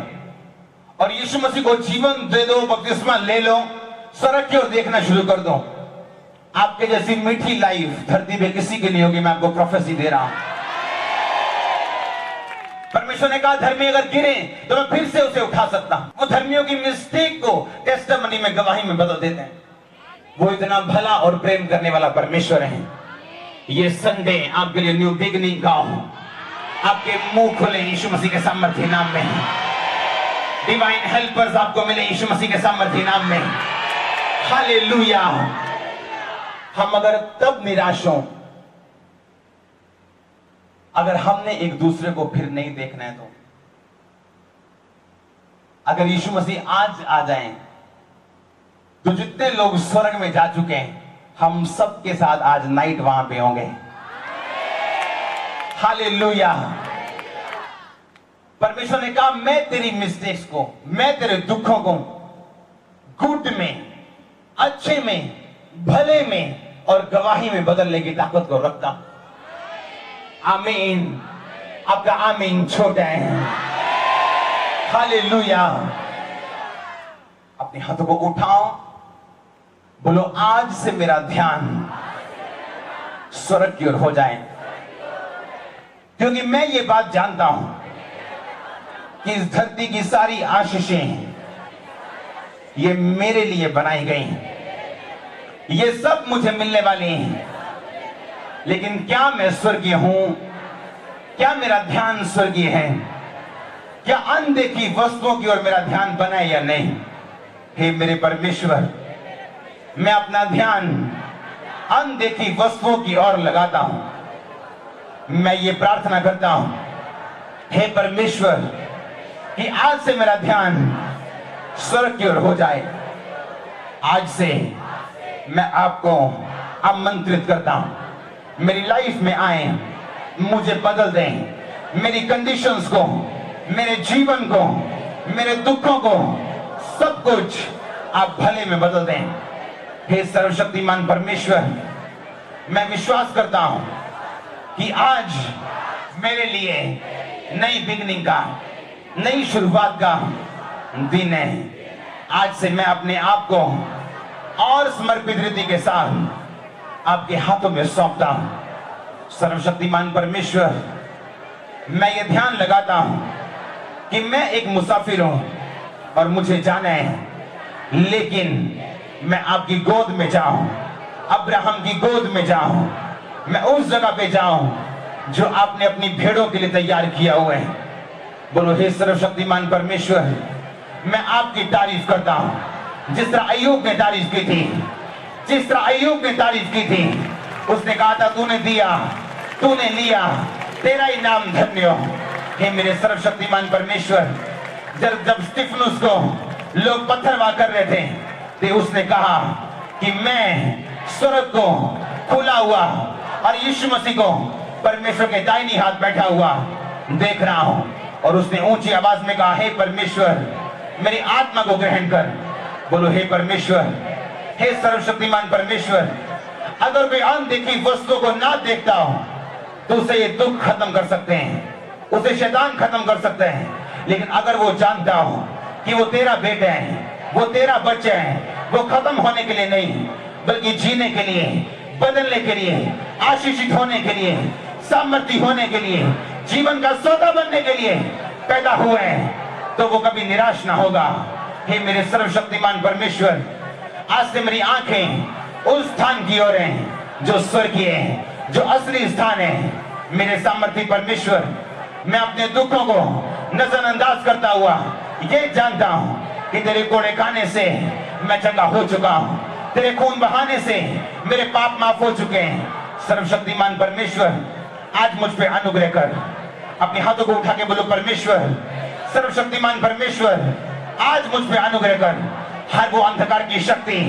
और यीशु मसीह को जीवन दे दो, बपतिस्मा ले लो, स्वर्ग की ओर देखना शुरू कर दो, आपके जैसी मीठी लाइफ धरती पे किसी की नहीं होगी। मैं आपको प्रोफेसी दे रहा हूं। परमेश्वर ने कहा धर्मी अगर गिरे तो मैं फिर से उसे उठा सकता हूं। वो धर्मियों की मिस्टेक को टेस्टिमनी में, गवाही में बदल देते हैं। वो इतना भला और प्रेम करने वाला परमेश्वर है। ये संडे आपके लिए न्यू बिगनिंग का हो। आपके मुंह खुले यीशु मसीह के सामर्थ्य नाम में। डिवाइन हेल्पर्स आपको मिले यीशु मसीह के सामर्थ्य नाम में। हालेलुया। हम अगर तब निराश हों, अगर हमने एक दूसरे को फिर नहीं देखना है तो, अगर यीशु मसीह आज आ जाएं तो जितने लोग स्वर्ग में जा चुके हैं, हम सबके साथ आज नाइट वहां पे होंगे। हालेलुया। परमेश्वर ने कहा मैं तेरी मिस्टेक्स को, मैं तेरे दुखों को गुड में, अच्छे में, भले में और गवाही में बदलने की ताकत को रखता हूं। आमीन। आपका आमीन छोटा है। हालेलुया। अपने हाथों को उठाओ, बोलो आज से मेरा ध्यान स्वर्ग की ओर हो जाए, क्योंकि मैं ये बात जानता हूं कि इस धरती की सारी आशीषें ये मेरे लिए बनाई गई, ये सब मुझे मिलने वाली हैं। लेकिन क्या मैं स्वर्गीय हूं? क्या मेरा ध्यान स्वर्गीय है? क्या अनदेखी वस्तुओं की ओर मेरा ध्यान बना है या नहीं? हे मेरे परमेश्वर, मैं अपना ध्यान अनदेखी वस्तुओं की ओर लगाता हूं। मैं ये प्रार्थना करता हूं, हे परमेश्वर, कि आज से मेरा ध्यान स्वर्ग की ओर हो जाए। आज से मैं आपको आमंत्रित करता हूं, मेरी लाइफ में आए, मुझे बदल दें, मेरी कंडीशंस को, मेरे जीवन को, मेरे दुखों को, सब कुछ आप भले में बदल दें। हे सर्वशक्तिमान परमेश्वर, मैं विश्वास करता हूं कि आज मेरे लिए नई बिगनिंग का, नई शुरुआत का दिन है। आज से मैं अपने आप को और समर्पित रीति के साथ आपके हाथों में सौंपता हूं। सर्वशक्तिमान परमेश्वर, मैं ये ध्यान लगाता हूं कि मैं एक मुसाफिर हूं और मुझे जाना है, लेकिन मैं आपकी गोद में जाऊं, अब्राहम की गोद में जाऊं, मैं उस जगह पे जाऊं जो आपने अपनी भेड़ों के लिए तैयार किया हुआ है। बोलो, हे सर्वशक्तिमान परमेश्वर, मैं आपकी तारीफ करता हूं। जिस तरह अय्यूब ने तारीफ की थी, जिस तरह अय्यूब ने तारीफ की थी, उसने कहा था, तूने दिया, तूने लिया, तेरा ही नाम धन्य हो। हे मेरे सर्वशक्तिमान परमेश्वर, जब स्तिफनुस को लोग पत्थरवाह कर रहे थे, तो उसने कहा कि मैं स्वर्ग को खुला हुआ और यीशु मसीह को परमेश्वर के दाहिनी हाथ बैठा हुआ देख रहा हूं। और उसने ऊंची आवाज में कहा, हे परमेश्वर, मेरी आत्मा को ग्रहण कर। बोलो, हे परमेश्वर, हे सर्वशक्तिमान परमेश्वर, अगर कोई अनदेखी वस्तु को ना देखता हो तो उसे ये दुख खत्म कर सकते हैं, उसे शैतान खत्म कर सकते हैं। लेकिन अगर वो जानता हो कि वो तेरा बेटा है, वो तेरा बच्चा है, वो खत्म होने के लिए नहीं बल्कि जीने के लिए, बदलने के लिए, आशीषित होने के लिए, सामर्थ्य होने के लिए, जीवन का सौदा बनने के लिए पैदा हुए हैं, तो वो कभी निराश ना होगा। हे मेरे सर्वशक्तिमान परमेश्वर, आज से मेरी आंखें उस स्थान की ओर हैं जो स्वर्गीय है, जो असली स्थान है। मेरे सामर्थ्य परमेश्वर, मैं अपने दुखों को नजरअंदाज करता हुआ ये जानता हूं कि तेरे कोड़े खाने से मैं चंगा हो चुका हूं, तेरे खून बहाने से मेरे पाप माफ हो चुके हैं। सर्वशक्तिमान परमेश्वर, आज मुझ पे अनुग्रह कर। अपने हाथों को उठा के बोलो, परमेश्वर, सर्वशक्तिमान परमेश्वर, आज मुझ पे अनुग्रह कर। हर वो अंधकार की शक्ति,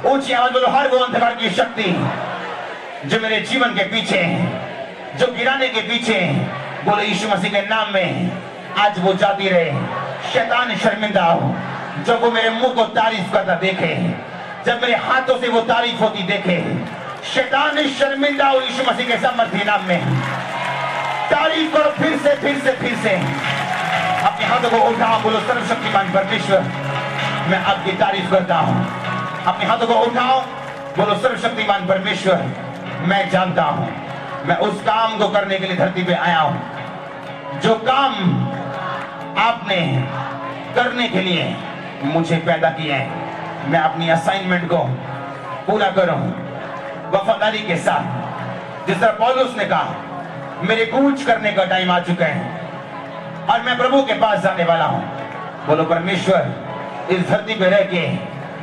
ऊंची आवाज बोलो, हर वो अंधकार की शक्ति जो मेरे जीवन के पीछे, जो गिराने के पीछे, बोलो यीशु मसीह के नाम में आज वो जाती रहे। शैतान शर्मिंदा हो जब वो मेरे मुंह को तारीफ करता देखे, जब मेरे हाथों से वो तारीफ होती देखे। शैतान शर्मिंदा हो यीशु मसीह के सामर्थ्य नाम में। तारीफ करो फिर से, फिर से, फिर से। अपने हाथों को उठाओ, बोलो, सर्वशक्तिमान परमेश्वर, मैं आपकी तारीफ करता हूं। अपने हाथों को उठाओ, बोलो, सर्वशक्तिमान परमेश्वर, मैं जानता हूं मैं उस काम को करने के लिए धरती पे आया हूं जो काम आपने करने के लिए मुझे पैदा किया है। मैं अपनी असाइनमेंट को पूरा करूं वफादारी के साथ। जिस तरह पौलुस ने कहा, मेरे कूच करने का टाइम आ चुका है और मैं प्रभु के पास जाने वाला हूं। बोलो, परमेश्वर, इस धरती पे रह के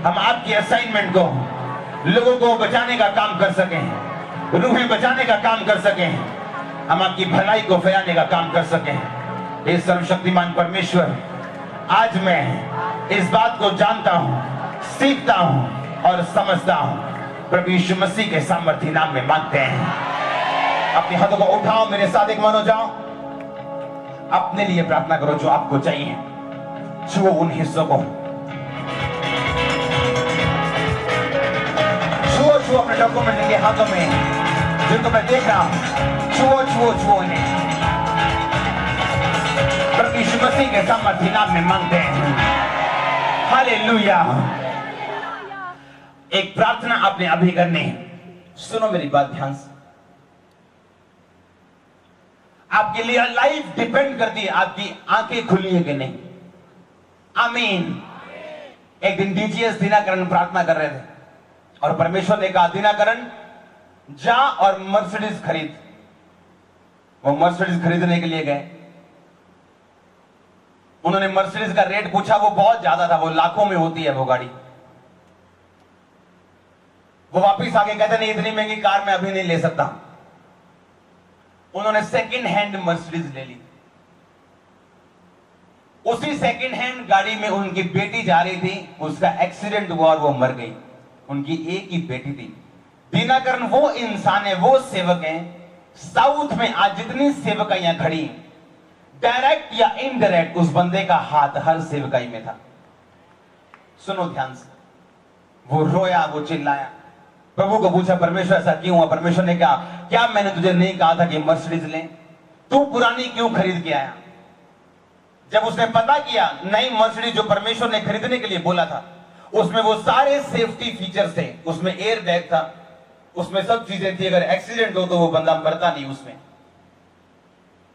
हम आपकी असाइनमेंट को, लोगों को बचाने का काम कर सकें, रूहें बचाने का काम कर सकें, हम आपकी भलाई को फैलाने का काम कर सकें। हे सर्वशक्तिमान परमेश्वर, आज मैं इस बात को जानता हूं, सीखता हूं और समझता हूं। प्रभु यीशु मसीह के सामर्थ्य नाम में मांगते हैं। अपने हाथों को उठाओ, मेरे साथ एक मानो जाओ, अपने लिए प्रार्थना करो जो आपको चाहिए। छुओ उन हिस्सों को, छुओ अपने डॉक्यूमेंट के हाथों में जिनको मैं देख रहा हूं। छुओ छुओ छुओ इन्हें। प्रभु यीशु मसीह के सामर्थ्य नाम में मांगते हैं। हालेलुया। एक प्रार्थना आपने अभी करनी है। सुनो मेरी बात ध्यान से। आपके लिए लाइफ डिपेंड करती है आपकी आंखें खुली है कि नहीं। आमीन। एक दिन डीजीएस दिनाकरण प्रार्थना कर रहे थे और परमेश्वर ने कहा, दिनाकरण जा और मर्सिडीज खरीद। वो मर्सिडीज खरीदने के लिए गए उन्होंने मर्सिडीज का रेट पूछा, वो बहुत ज्यादा था, वो लाखों में होती है वो गाड़ी। वो वापिस आके कहते नहीं, इतनी महंगी कार मैं अभी नहीं ले सकता। उन्होंने सेकंड हैंड मर्सिडीज ले ली। उसी सेकंड हैंड गाड़ी में उनकी बेटी जा रही थी, उसका एक्सीडेंट हुआ और वो मर गई। उनकी एक ही बेटी थी। दीनाकरण वो इंसान है, वो सेवक है, साउथ में आज जितनी सेवकाइयां खड़ी, डायरेक्ट या इनडायरेक्ट उस बंदे का हाथ हर सेवकाई में था। सुनो ध्यान से। वो रोया, वो चिल्लाया, प्रभु को पूछा परमेश्वर ऐसा क्यों हुआ? परमेश्वर ने कहा, क्या मैंने तुझे नहीं कहा था कि मर्सिडीज ले? तू पुरानी क्यों खरीद के आया? जब उसने पता किया नई मर्सिडीज जो परमेश्वर ने खरीदने के लिए बोला था, उसमें वो सारे सेफ्टी फीचर्स थे, उसमें एयर बैग था, उसमें सब चीजें थी, अगर एक्सीडेंट हो तो वो बंदा मरता नहीं उसमें।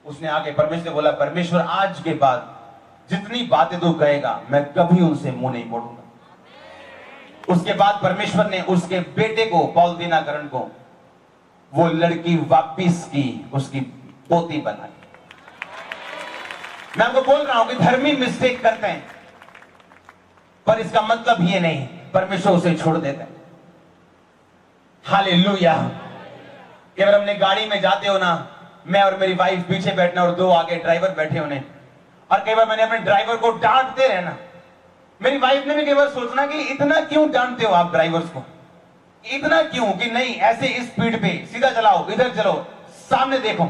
उसने आगे परमेश्वर से बोला, परमेश्वर आज के बाद जितनी बातें तू कहेगा मैं कभी उनसे मुंह नहीं मोड़ूंगा। उसके बाद परमेश्वर ने उसके बेटे को, पॉल दीनाकरण को, वो लड़की वापिस की, उसकी पोती बना दी। मैं आपको बोल रहा हूं कि धर्मी मिस्टेक करते हैं, पर इसका मतलब ये नहीं परमेश्वर उसे छोड़ देते हैं। हालेलुया। केवल हमने गाड़ी में जाते हो ना, मैं और मेरी वाइफ पीछे बैठना और दो आगे ड्राइवर बैठे होने, और कई बार मैंने अपने ड्राइवर को डांटते रहना। मेरी वाइफ ने भी कई बार सोचना कि इतना क्यों डांटते हो आप ड्राइवर्स को, इतना क्यों, कि नहीं ऐसे इस स्पीड पे सीधा चलाओ, इधर चलो, सामने देखो,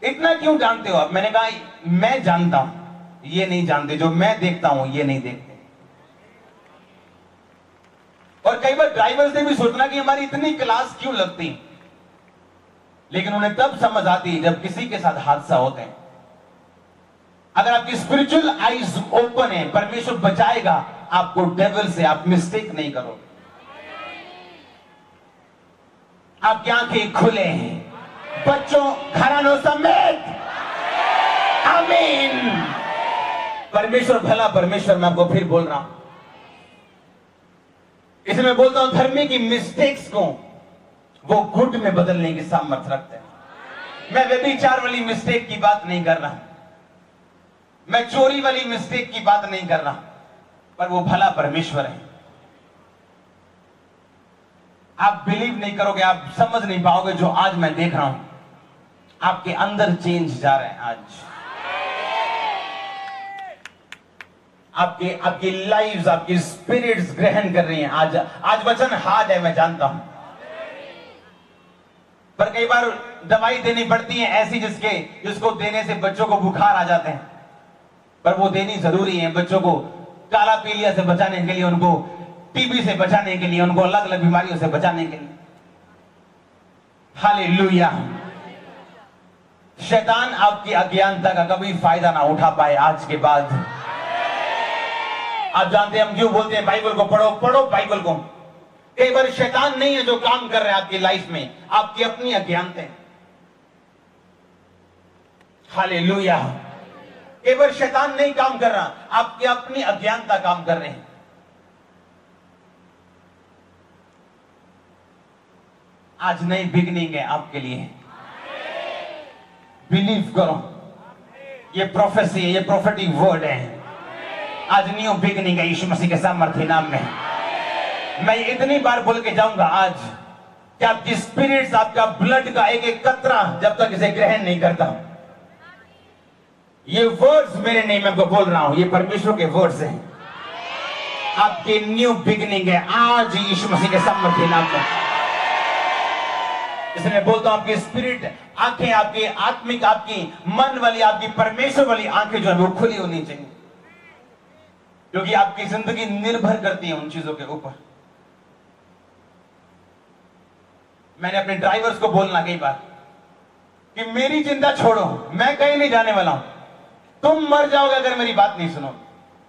इतना क्यों डांटते हो आप? मैंने कहा मैं जानता हूं, ये नहीं जानते, जो मैं देखता हूं ये नहीं देखते। और कई बार ड्राइवर्स ने भी सोचना कि हमारी इतनी क्लास क्यों लगती, लेकिन उन्हें तब समझ आती जब किसी के साथ हादसा होते हैं। अगर आपकी स्पिरिचुअल आईज ओपन है, परमेश्वर बचाएगा आपको डेविल से, आप मिस्टेक नहीं करो। आपकी आंखें खुले हैं, बच्चों घरानों समेत, आमीन। परमेश्वर भला परमेश्वर, मैं आपको फिर बोल रहा हूं, इसलिए मैं बोलता हूं धर्मी की मिस्टेक्स को वो गुड में बदलने की सामर्थ्य रखते हैं। मैं व्यभिचार वाली मिस्टेक की बात नहीं कर रहा, मैं चोरी वाली मिस्टेक की बात नहीं कर रहा, पर वो भला परमेश्वर है। आप बिलीव नहीं करोगे, आप समझ नहीं पाओगे जो आज मैं देख रहा हूं। आपके अंदर चेंज जा रहे हैं आज। आपकी लाइव्स, आपकी स्पिरिट्स ग्रहण कर रही हैं आज वचन हार्ड है, मैं जानता हूं, पर कई बार दवाई देनी पड़ती है ऐसी जिसको देने से बच्चों को बुखार आ जाते हैं, पर वो देनी जरूरी है बच्चों को काला पीलिया से बचाने के लिए, उनको टीबी से बचाने के लिए, उनको अलग अलग बीमारियों से बचाने के लिए। हालेलुया। शैतान आपकी अज्ञानता का कभी फायदा ना उठा पाए आज के बाद। आप जानते हैं हम क्यों बोलते हैं बाइबल को पढ़ो, पढ़ो बाइबल को। कई बार शैतान नहीं है जो काम कर रहे हैं आपकी लाइफ में, आपकी अपनी अज्ञानता है। हालेलुया। कई बार शैतान नहीं काम कर रहा, आपकी अपनी अज्ञानता काम कर रहे हैं। आज नई बिगनिंग है आपके लिए, बिलीव करो, ये प्रोफेसी है, ये प्रोफेटिक वर्ड है। आज न्यू बिगनिंग है यीशु मसीह के सामर्थ्य नाम में। मैं इतनी बार बोल के जाऊंगा आज कि आपकी स्पिरिट्स, आपका ब्लड का एक एक कतरा जब तक इसे ग्रहण नहीं करता, ये वर्ड्स मेरे नहीं, मैं आपको बोल रहा हूं, ये परमेश्वर के वर्ड्स हैं। आपकी न्यू बिगनिंग है आज यीशु मसीह के सामर्थ्य नाम में। इसलिए मैं बोलता हूं आपकी स्पिरिट आंखें, आपकी आत्मिक, आपकी मन वाली, आपकी परमेश्वर वाली आंखें जो है वो खुली होनी चाहिए, क्योंकि आपकी जिंदगी निर्भर करती है उन चीजों के ऊपर। मैंने अपने ड्राइवर्स को बोलना कई बार कि मेरी चिंता छोड़ो, मैं कहीं नहीं जाने वाला हूं, तुम मर जाओगे अगर मेरी बात नहीं सुनो।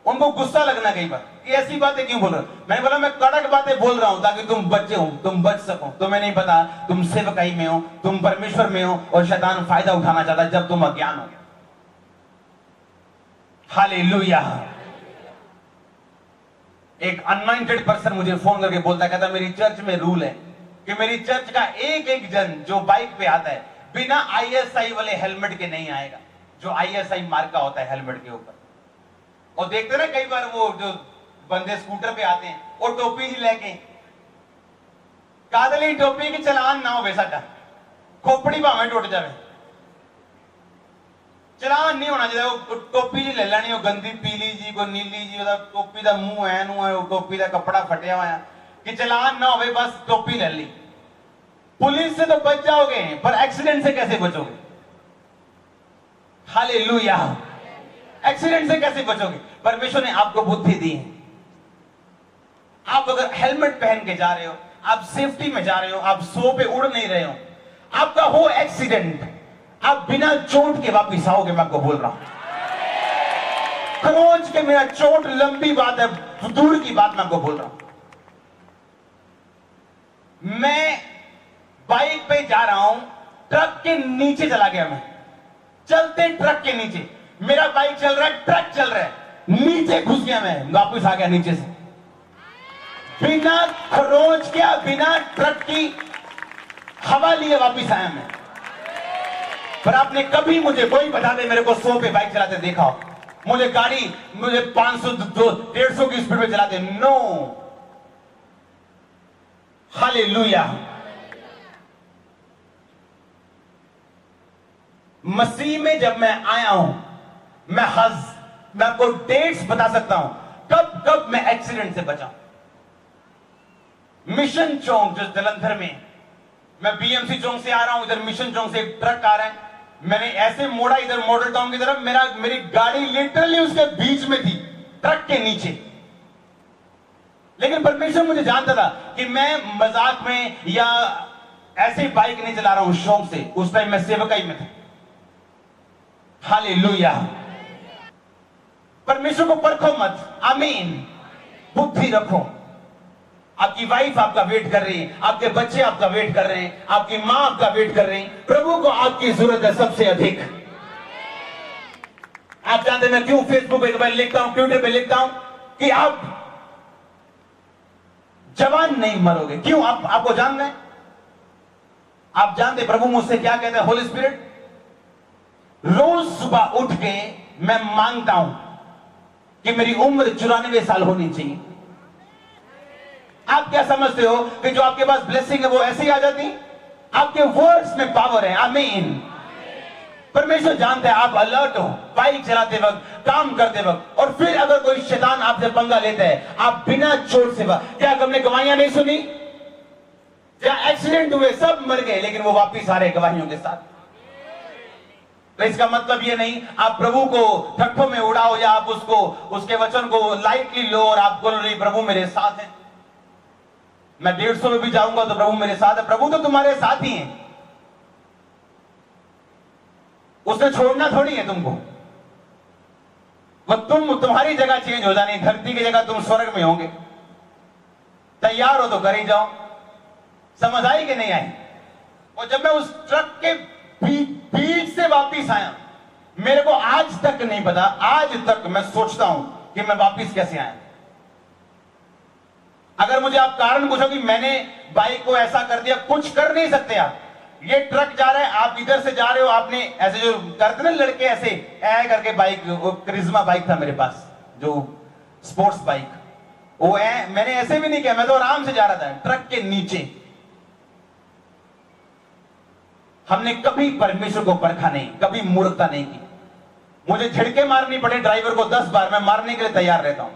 उनको गुस्सा लगना कई बार कि ऐसी बातें क्यों बोल रहे हो। मैंने बोला मैं कड़क बातें बोल रहा हूं ताकि तुम बचे हो, तुम बच सको। तुम्हें नहीं पता तुम सेवकाई में हो, तुम परमेश्वर में हो, और शैतान फायदा उठाना चाहता है जब तुम अज्ञान हो। हालेलुया। एक अनॉइंटेड पर्सन मुझे फोन करके बोलता, कहता मेरी चर्च में रूल है कि मेरी चर्च का एक एक जन जो बाइक पे आता है बिना ISI वाले हेलमेट के नहीं आएगा, जो ISI मार्का होता है हेलमेट के ऊपर। और देखते ना कई बार वो जो बंदे स्कूटर पे आते हैं वो टोपी ही लेके कादली टोपी की चलान ना हो साडा खोपड़ी भावें टुट जाए चलान नहीं होना चाहिए। वो टोपी जी ले लेनी वो गंदी पीली जी को नीली जी टोपी का मुंह है नू है टोपी का कपड़ा फटिया हुआ कि चलान ना हो बस टोपी ले ली। पुलिस से तो बच जाओगे पर एक्सीडेंट से कैसे बचोगे? हालेलुया। एक्सीडेंट से कैसे बचोगे? परमेश्वर ने आपको बुद्धि दी है। आप अगर हेलमेट पहन के जा रहे हो आप सेफ्टी में जा रहे हो आप सो पे उड़ नहीं रहे हो आपका हो एक्सीडेंट आप बिना चोट के वापिस आओगे। मैं आपको बोल रहा हूं खरोंच के मेरा चोट लंबी बात है दूर की बात मैं आपको बोल रहा हूं। मैं बाइक पे जा रहा हूं ट्रक के नीचे चला गया मैं चलते ट्रक के नीचे मेरा बाइक चल रहा है ट्रक चल रहा है नीचे घुस गया मैं वापस आ गया नीचे से बिना खरोंच के बिना ट्रक की हवा लिए वापस आया मैं। पर आपने कभी मुझे कोई बता दे मेरे को 100 पे बाइक चलाते देखा हो मुझे गाड़ी मुझे 500 150 की स्पीड में चलाते नो। हालेलुया। मसीह में जब मैं आया हूं मैं आपको डेट्स बता सकता हूं कब कब मैं एक्सीडेंट से बचा। मिशन चौक जो जलंधर में मैं बीएमसी चौक से आ रहा हूं इधर मिशन चौक से एक ट्रक आ रहा है मैंने ऐसे मोड़ा इधर मॉडल टाउन की तरफ मेरी गाड़ी लिटरली उसके बीच में थी ट्रक के नीचे। लेकिन परमेश्वर मुझे जानता था कि मैं मजाक में या ऐसे बाइक नहीं चला रहा हूं शौक से उस टाइम मैं सेवकाई में था। हालेलुया। परमेश्वर को परखो मत। आमीन। बुद्धि रखो। आपकी वाइफ आपका वेट कर रही है आपके बच्चे आपका वेट कर रहे हैं आपकी मां आपका वेट कर रही है। प्रभु को आपकी जरूरत है सबसे अधिक। आप जानते हैं मैं क्यों फेसबुक पे लिखता हूं ट्विटर पे लिखता हूं कि आप जवान नहीं मरोगे। क्यों आपको जानना है? आप जानते प्रभु मुझसे क्या कहते हैं होली स्पिरिट रोज सुबह उठ के मैं मांगता हूं कि मेरी उम्र 94 साल होनी चाहिए। आप क्या समझते हो कि जो आपके पास ब्लेसिंग है वो ऐसे ही आ जाती? आपके वर्ड्स में पावर है। आमीन। परमेश्वर जानता है आप अलर्ट हो बाइक चलाते वक्त काम करते वक्त और फिर अगर कोई शैतान आपसे पंगा लेता है आप बिना चोट से क्या हमने गवाहियां नहीं सुनी जहां एक्सीडेंट हुए सब मर गए लेकिन वो वापिस आ रहे गवाहियों के साथ। तो इसका मतलब ये नहीं आप प्रभु को ठट्ठों में उड़ाओ या आप उसके वचन को लाइटली लो और आप बोलो नहीं प्रभु मेरे साथ है मैं 150 में भी जाऊंगा तो प्रभु मेरे साथ है। प्रभु तो तुम्हारे साथ ही है उसने छोड़ना थोड़ी है तुमको। वो तुम्हारी जगह चेंज हो जानी धरती की जगह तुम स्वर्ग में होंगे। तैयार हो तो कर ही जाओ। समझ आई कि नहीं आई? और जब मैं उस ट्रक के बीच से वापिस आया मेरे को आज तक नहीं पता आज तक मैं सोचता हूं कि मैं वापिस कैसे आया। अगर मुझे आप कारण पूछो कि मैंने बाइक को ऐसा कर दिया कुछ कर नहीं सकते आप। ये ट्रक जा रहा है आप इधर से जा रहे हो आपने ऐसे जो करते ना लड़के ऐसे करके बाइक क्रिज्मा बाइक था मेरे पास जो स्पोर्ट्स बाइक वो मैंने ऐसे भी नहीं किया मैं तो आराम से जा रहा था ट्रक के नीचे। हमने कभी परमेश्वर को परखा नहीं कभी मूर्खता नहीं की। मुझे झिड़के मारनी पड़े ड्राइवर को 10 बार मैं मारने के लिए तैयार रहता हूं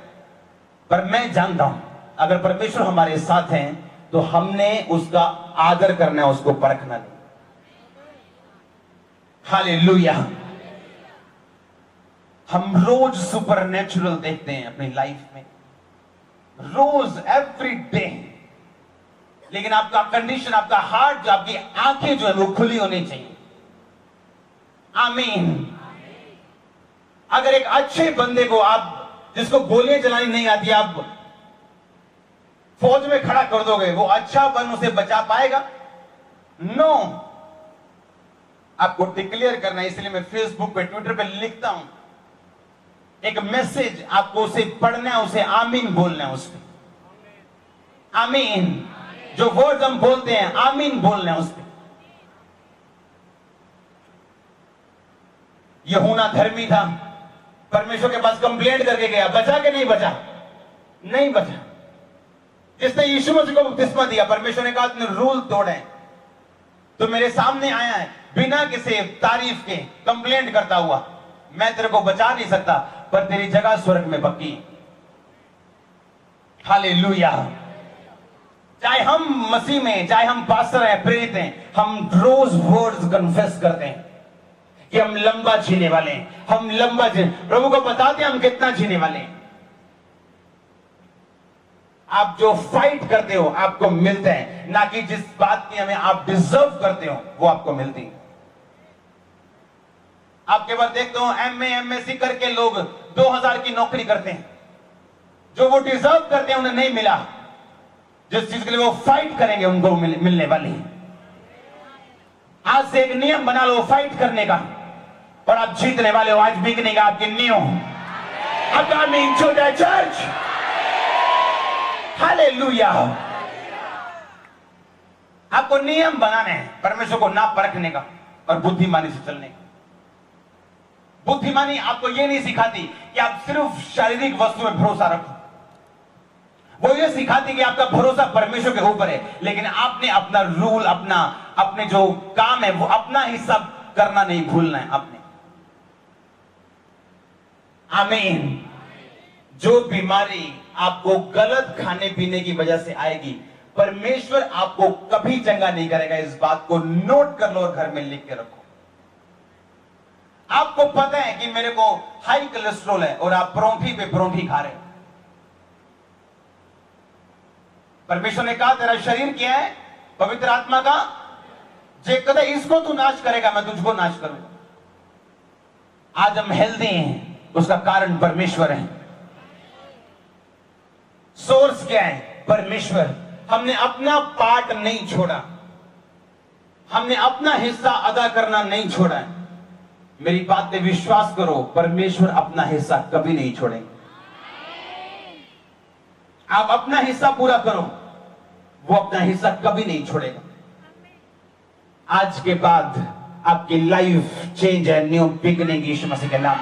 पर मैं जानता हूं अगर परमेश्वर हमारे साथ हैं तो हमने उसका आदर करना है उसको परखना नहीं। हालेलुया। हम रोज सुपरनेचुरल देखते हैं अपनी लाइफ में रोज एवरी डे लेकिन आपका कंडीशन आपका हार्ट जो आपकी आंखें जो है वो खुली होनी चाहिए। आमीन। अगर एक अच्छे बंदे को आप जिसको गोलियां चलानी नहीं आती आप फौज में खड़ा कर दोगे वो अच्छा बन उसे बचा पाएगा? नो। आपको डिक्लेयर करना है इसलिए मैं फेसबुक पे ट्विटर पे लिखता हूं एक मैसेज आपको उसे पढ़ना है उसे आमीन बोलना है उसमें। आमीन। जो वर्ड हम बोलते हैं आमीन बोलना है उसमें। यूहन्ना धर्मी था परमेश्वर के पास कंप्लेंट करके गया, बचा के नहीं बचा? नहीं बचा। जिसने यीशु मसीह को बपतिस्मा दिया, परमेश्वर ने कहा तुमने रूल तोड़े, तो मेरे सामने आया है बिना किसी तारीफ के, कंप्लेंट करता हुआ, मैं तेरे को बचा नहीं सकता, पर तेरी जगह स्वर्ग में पक्की। हालेलुया। चाहे हम मसीह में, चाहे हम पास्टर हैं, प्रेरित हैं, हम रोज वर्ड्स कन्फेस करते हैं कि हम लंबा जीने वाले हैं, हम लंबा प्रभु को बताते हैं हम कितना जीने वाले हैं। आप जो फाइट करते हो आपको मिलता है, ना कि जिस बात की हमें आप डिजर्व करते हो वो आपको मिलती है। आपके बाद देखते हो एमए एमएससी करके लोग 2000 की नौकरी करते हैं, जो वो डिजर्व करते हैं उन्हें नहीं मिला, जिस चीज के लिए वो फाइट करेंगे उनको मिलने वाली है। आज से एक नियम बना लो फाइट करने का, और आप जीतने वाले हो। आज बिगनिंग आपकी नियम coming to the church. Hallelujah. आपको नियम बनाने हैं परमेश्वर को ना परखने का और बुद्धिमानी से चलने का। बुद्धिमानी आपको यह नहीं सिखाती कि आप सिर्फ शारीरिक वस्तु में भरोसा रखो, वो ये सिखाती कि आपका भरोसा परमेश्वर के ऊपर है, लेकिन आपने अपना रूल, अपने जो काम है वो अपना हिस्सा करना नहीं भूलना है आपने। आमीन। जो बीमारी आपको गलत खाने पीने की वजह से आएगी, परमेश्वर आपको कभी चंगा नहीं करेगा। इस बात को नोट कर लो और घर में लिख के रखो। आपको पता है कि मेरे को हाई कोलेस्ट्रॉल है और आप परोंठी पे परोंठी खा रहे हो। परमेश्वर ने कहा तेरा शरीर क्या है? पवित्र आत्मा का जे कदे इसको तू नाश करेगा मैं तुझको नाश करूंगा। आज हम हेल्दी हैं, उसका कारण परमेश्वर है। सोर्स क्या है? परमेश्वर। हमने अपना पार्ट नहीं छोड़ा, हमने अपना हिस्सा अदा करना नहीं छोड़ा है। मेरी बात पे विश्वास करो, परमेश्वर अपना हिस्सा कभी नहीं छोड़ेंगे। आप अपना हिस्सा पूरा करो, वो अपना हिस्सा कभी नहीं छोड़ेगा। आज के बाद आपकी लाइफ चेंज है, न्यू बिगिनिंग यीशु मसीह के नाम।